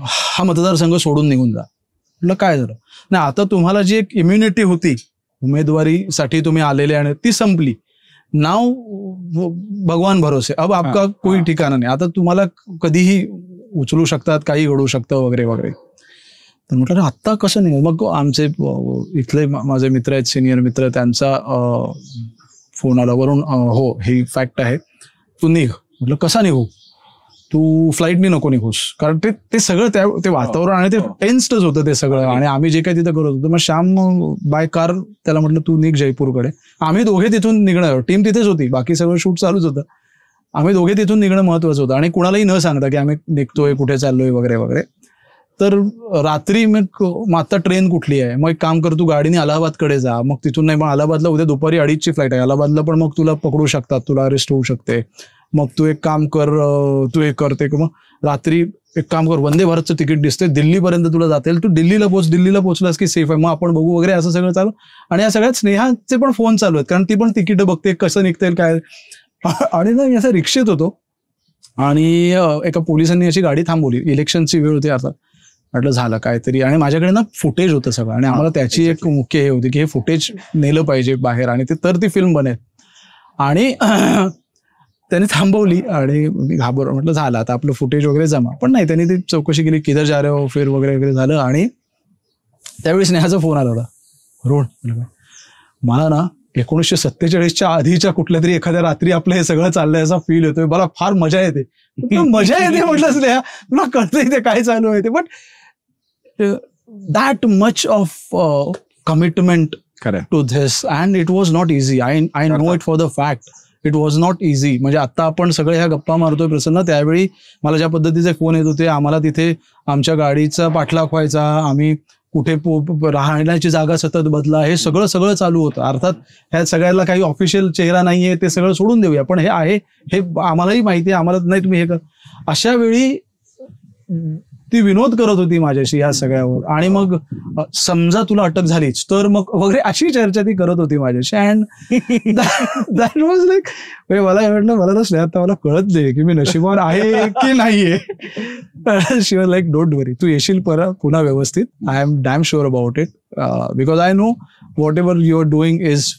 हा मतदारसंघ सोडून निघून जा. म्हटलं काय झालं? नाही, आता तुम्हाला जी एक इम्युनिटी होती उमेदवारीसाठी तुम्ही आलेले आणि ती संपली. नाव भगवान भरोसे, अब आपका कोई ठिकाणा नाही. आता तुम्हाला कधीही उचलू शकतात, काही घडू शकतं वगैरे वगैरे. तर म्हटलं आत्ता कसं नाही. मग आमचे इथले माझे मित्र आहेत, सिनियर मित्र, त्यांचा फोन आला वरून, हो ही फॅक्ट आहे, तू निघ. म्हटलं कसा निघू? तू फ्लाईटनी नको निघूस. कारण ते सगळं ते वातावरण आणि ते टेन्स्डच होतं ते सगळं. आणि आम्ही जे काही तिथं करत होतो, मग श्याम बाय कार त्याला म्हटलं तू निघ जयपूरकडे. आम्ही दोघे तिथून निघणार, टीम तिथेच होती, बाकी सगळं शूट चालूच होतं. आम्ही दोघे तिथून निघणं महत्वाचं होतं आणि कुणालाही न सांगता की आम्ही निघतोय, कुठे चाललोय वगैरे वगैरे. तर रात्री मग आता ट्रेन कुठली आहे, मग एक काम कर, तू गाडीने अलाहाबादकडे जा. मग तिथून नाही, मग अलाहाबादला उद्या दुपारी 2:30ची फ्लाईट आहे, अलाहाबादला पण मग तुला पकडू शकतात, तुला अरेस्ट होऊ शकते. मग तू एक काम कर, तू एक करते, मग रात्री एक काम कर, वंदे भारतचं तिकीट दिसते, दिल्लीपर्यंत तुला जाता येईल, तू दिल्लीला पोहोचलास की सेफ आहे, मग आपण बघू वगैरे, असं सगळं चालू. आणि या सगळ्यात स्नेहाचे पण फोन चालू आहेत, कारण ती पण तिकीट बघते, कसं निघता येईल काय. आणि ना मी असं रिक्षेत होतो आणि एका पोलिसांनी अशी गाडी थांबवली, इलेक्शनची वेळ होती आता. म्हटलं झालं काहीतरी. आणि माझ्याकडे ना फुटेज होतं सगळं, आणि आम्हाला त्याची एक मुख्य हे होती की हे फुटेज नेलं पाहिजे बाहेर, आणि ते तर ती फिल्म बनेल. आणि त्याने थांबवली आणि मी घाबरलो. म्हटलं झालं आता आपलं फुटेज वगैरे जमा. पण नाही, त्यांनी ती चौकशी केली, किधर जा रहे हो फिर वगैरे वगैरे झालं. आणि त्यावेळी स्नेहाचा फोन आला होता, रोड मला ना 1947च्या आधीच्या कुठल्या तरी एखाद्या रात्री आपलं हे सगळं चाललंय असा फील येतोय, मला फार मजा येते. मजा येते म्हटलं स्नेहा, तुला कळतंय ते काय चालू आहे ते. But that much of commitment to this, and it was not easy. I know it for the fact. It was not easy. म्हणजे आता आपण सगळे ह्या गप्पा मारतोय प्रसन्न, त्यावेळी मला ज्या पद्धतीचे फोन येत होते, आम्हाला तिथे आमच्या गाडीचा पाठलाग व्हायचा, आम्ही कुठे राहण्याची जागा सतत बदला, हे सगळं चालू होतं. अर्थात ह्या सगळ्याला काही ऑफिशियल चेहरा नाहीये, ते सगळं सोडून देऊया, पण हे आहे, हे आम्हालाही माहिती आहे, आम्हाला नाही तुम्ही हे कर. अशा वेळी ती विनोद करत होती माझ्याशी ह्या सगळ्यावर. आणि मग समजा तुला अटक झालीच तर मग वगैरे अशी चर्चा ती करत होती माझ्याशी. अँड दॅट वॉज लाईक, मला म्हटलं मला तर आता मला कळत नाही की मी नशिबावर आहे की नाहीये. She was like don't worry, तू येशील पुन्हा व्यवस्थित. I am damn sure about it, because I know whatever you are doing is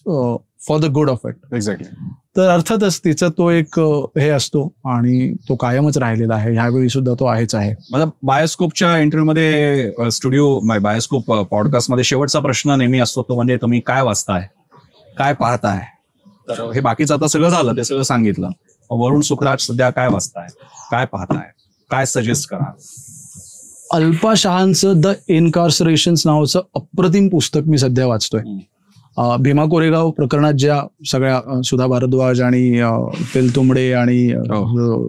for the good of it. Exactly. तर अर्थातच तिचा तो एक हे असतो आणि तो कायमच राहिलेला आहे, ह्यावेळी सुद्धा तो आहेच आहे. माझा बायोस्कोपच्या इंटरव्ह्यूमध्ये, स्टुडिओ बायोस्कोप पॉडकास्टमध्ये शेवटचा प्रश्न नेहमी असतो तो म्हणजे तुम्ही काय वाचताय, काय पाहताय. तर हे बाकीचं आता सगळं झालं, ते सगळं सांगितलं. वरुण सुखराज सध्या काय वाचताय, काय पाहताय, काय सजेस्ट करा? अल्पा शहांचं द इनकार्सरेशन्स नावाचं अप्रतिम पुस्तक मी सध्या वाचतोय. भीमा कोरेगाव प्रकरणात ज्या सगळ्या सुधा भारद्वाज आणि तेलतुंबडे आणि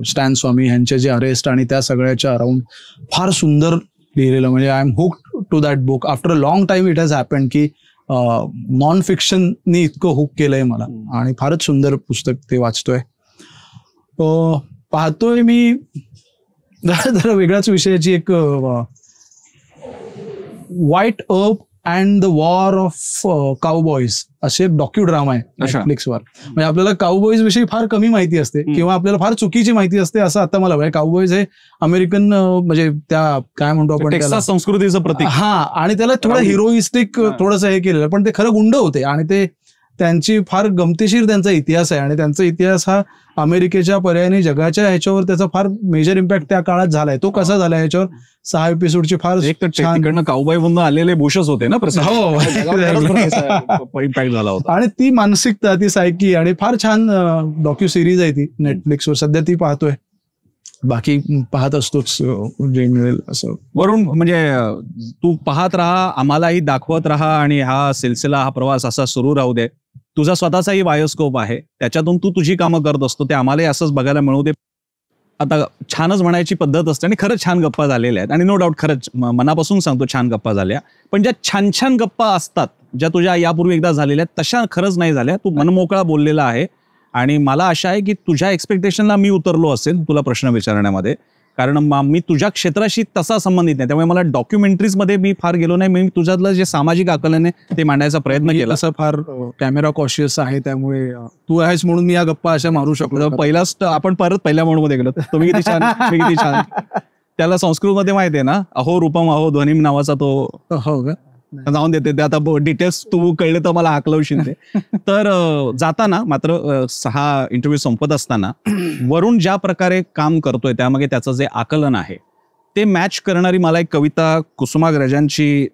स्टॅन स्वामी यांचे जे अरेस्ट आणि त्या सगळ्याच्या अराउंड फार सुंदर लिहिलेलं. म्हणजे I am hook to that book. After a long time it has happened की नॉन फिक्शननी इतकं हुक केलंय मला, आणि फारच सुंदर पुस्तक ते वाचतोय. पाहतोय मी जरा वेगळ्याच विषयाची एक व्हाईट अर्ब अँड द वॉर ऑफ काउबॉईज असे एक डॉक्यू-ड्रामा आहे नेटफ्लिक्सवर. म्हणजे आपल्याला काउबॉईज विषयी फार कमी माहिती असते किंवा आपल्याला फार चुकीची माहिती असते असं आता मला वाटतं. काउबॉईज हे अमेरिकन म्हणजे त्या काय म्हणतो आपण टेक्सास संस्कृतीचं प्रतीक. हा, आणि त्याला थोडं हिरोइस्टिक थोडंसं हे केलेलं, पण ते खरं गुंड होते आणि ते त्यांची फार गमतीशीर त्यांचा इतिहास आहे. आणि त्यांचा इतिहास हा अमेरिकेच्या पर्यायाने जगाच्या ह्याच्यावर त्याचा फार मेजर इम्पॅक्ट त्या काळात झालाय. तो कसा झाला ह्याच्यावर 6 एपिसोडची फार एक तर तिकडनं काउबॉय म्हणून आलेले बुशच होते ना, इम्पॅक्ट झाला होता. आणि ती मानसिकता, ती सायकी, आणि फार छान डॉक्यू सिरीज आहे ती नेटफ्लिक्सवर सध्या, ती पाहतोय. बाकी पाहत असतोच जे मिळेल असं. वरून म्हणजे तू पाहत राहा, आम्हालाही दाखवत राहा, आणि हा सिलसिला, हा प्रवास असा सुरू राहू दे. तुझा स्वतःचाही बायोस्कोप आहे, त्याच्यातून तू तुझी कामं करत असतो, ते आम्हालाही असंच बघायला मिळू दे. आता छानच म्हणायची पद्धत असते, आणि खरंच छान गप्पा झालेल्या आहेत, आणि नो डाऊट खरंच मनापासून सांगतो छान गप्पा झाल्या. पण ज्या छान छान गप्पा असतात, ज्या तुझ्या यापूर्वी एकदा झालेल्या आहेत, तशा खरंच नाही झाल्या. तू मनमोकळा बोललेला आहे, आणि मला आशा आहे की तुझ्या एक्सपेक्टेशनला मी उतरलो असेल तुला प्रश्न विचारण्यामध्ये, कारण मी तुझ्या क्षेत्राशी तसा संबंधित नाही. त्यामुळे मला डॉक्युमेंटरीजमध्ये मी फार गेलो नाही. मी तुझ्यातलं जे सामाजिक आकलन आहे ते मांडायचा प्रयत्न केला. असं फार कॅमेरा कॉशियस आहे, त्यामुळे तू आहेस म्हणून मी या गप्पा अशा मारू शकतो. पहिलाच आपण परत पहिल्या मोडमध्ये गेलो. तुम्ही किती छान, मी किती छान. त्याला संस्कृतमध्ये माहिती आहे ना, अहो रूपम अहो ध्वनिम नावाचा तो हो का? जाऊन देते ते. आता डिटेल्स तू कळले तर मला हाकलवशील ते. तर जाताना मात्र हा इंटरव्ह्यू संपत असताना वरुण ज्या प्रकारे काम करतोय त्यामागे त्याचं जे आकलन आहे ते मॅच करणारी मला एक कविता कुसुमाग्रजांची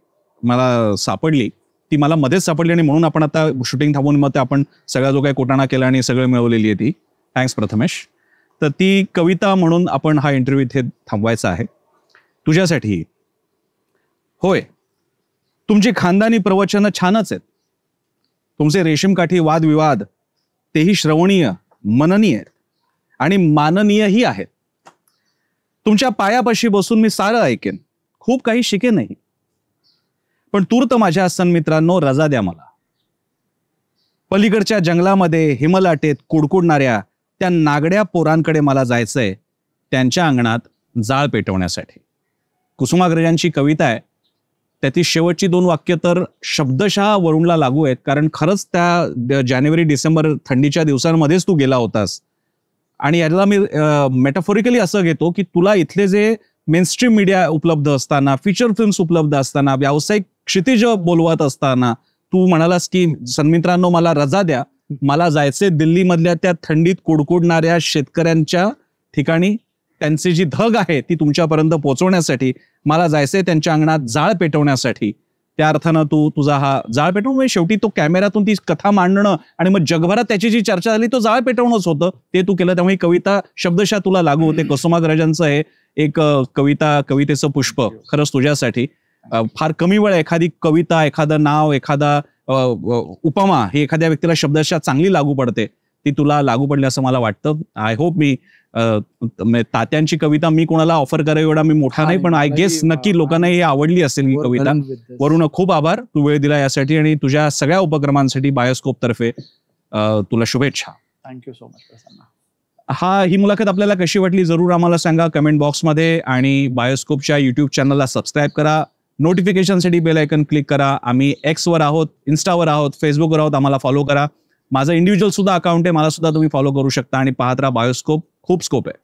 मला सापडली. ती मला मध्येच सापडली आणि म्हणून आपण आता शूटिंग थांबवून मग ते आपण सगळा जो काही कोटाणा केला आणि सगळं मिळवलेली आहे ती. थँक्स प्रथमेश. तर ती कविता म्हणून आपण हा इंटरव्ह्यू इथे थांबवायचा आहे. तुझ्यासाठी. होय, तुमची खानदानी प्रवचनं छानच आहेत. तुमचे रेशीमकाठी वादविवाद तेही श्रवणीय, मननीय आहेत आणि माननीयही आहेत. तुमच्या पायापाशी बसून मी सारं ऐकेन, खूप काही शिकेनही. पण तूर्त माझ्या सन्मित्रांनो रजा द्या मला. पलीकडच्या जंगलामध्ये हिमलाटेत कुडकुडणाऱ्या त्या नागड्या पोरांकडे मला जायचंय, त्यांच्या अंगणात जाळ पेटवण्यासाठी. कुसुमाग्रजांची कविता आहे. त्याची शेवटची 2 वाक्य तर शब्दशः वरुणला लागू आहेत, कारण खरंच त्या जानेवारी डिसेंबर थंडीच्या दिवसांमध्येच तू गेला होतास. आणि याला मी मेटाफोरिकली असं घेतो की तुला इथले जे मेनस्ट्रीम मीडिया उपलब्ध असताना, फीचर फिल्म्स उपलब्ध असताना, व्यावसायिक क्षितिज बोलवत असताना तू म्हणालास की सन्मित्रांनो मला रजा द्या, मला जायचे दिल्लीमधल्या त्या थंडीत कुडकुडणाऱ्या शेतकऱ्यांच्या ठिकाणी, त्यांची जी धग आहे ती तुमच्यापर्यंत पोहोचवण्यासाठी, मला जायचंय त्यांच्या अंगणात जाळ पेटवण्यासाठी. त्या अर्थानं तू तुझा हा जाळ पेटवून म्हणजे शेवटी तो कॅमेऱ्यातून ती कथा मांडणं आणि मग जगभरात त्याची जी चर्चा झाली तो जाळ पेटवणंच होतं, ते तू केलं. त्यामुळे कविता शब्दशः तुला लागू होते. कुसुमाग्रजांचं हे एक कवितेचं पुष्प खरंच तुझ्यासाठी. फार कमी वेळ एखादी कविता, एखादं नाव, एखादा उपमा ही एखाद्या व्यक्तीला शब्दशः चांगली लागू पडते, ती तुला लागू पडली असं मला वाटतं. आय होप मी तात्यांची कविता मी कोणाला ऑफर करावी एवढा मी मोठा नाही, पण आय गेस नक्की लोकांना ही आवडली असेल ही कविता. वरुण खूप आभार, तू वेळ दिला यासाठी आणि तुझ्या सगळ्या उपक्रमांसाठी बायोस्कोप तर्फे तुला शुभेच्छा. थँक्यू सो मच प्रसन्न. ही मुलाखत आपल्याला कशी वाटली जरूर आम्हाला सांगा कमेंट बॉक्समध्ये आणि बायोस्कोपच्या युट्यूब चॅनलला सबस्क्राईब करा. नोटिफिकेशनसाठी बेल आयकन क्लिक करा. आम्ही एक्सवर आहोत, इन्स्टावर आहोत, फेसबुकवर आहोत, आम्हाला फॉलो करा. माझं इंडिव्हिज्युअल सुद्धा अकाउंट आहे, मला सुद्धा तुम्ही फॉलो करू शकता आणि पाहत राहा बायोस्कोप. खूप स्कोप आहे.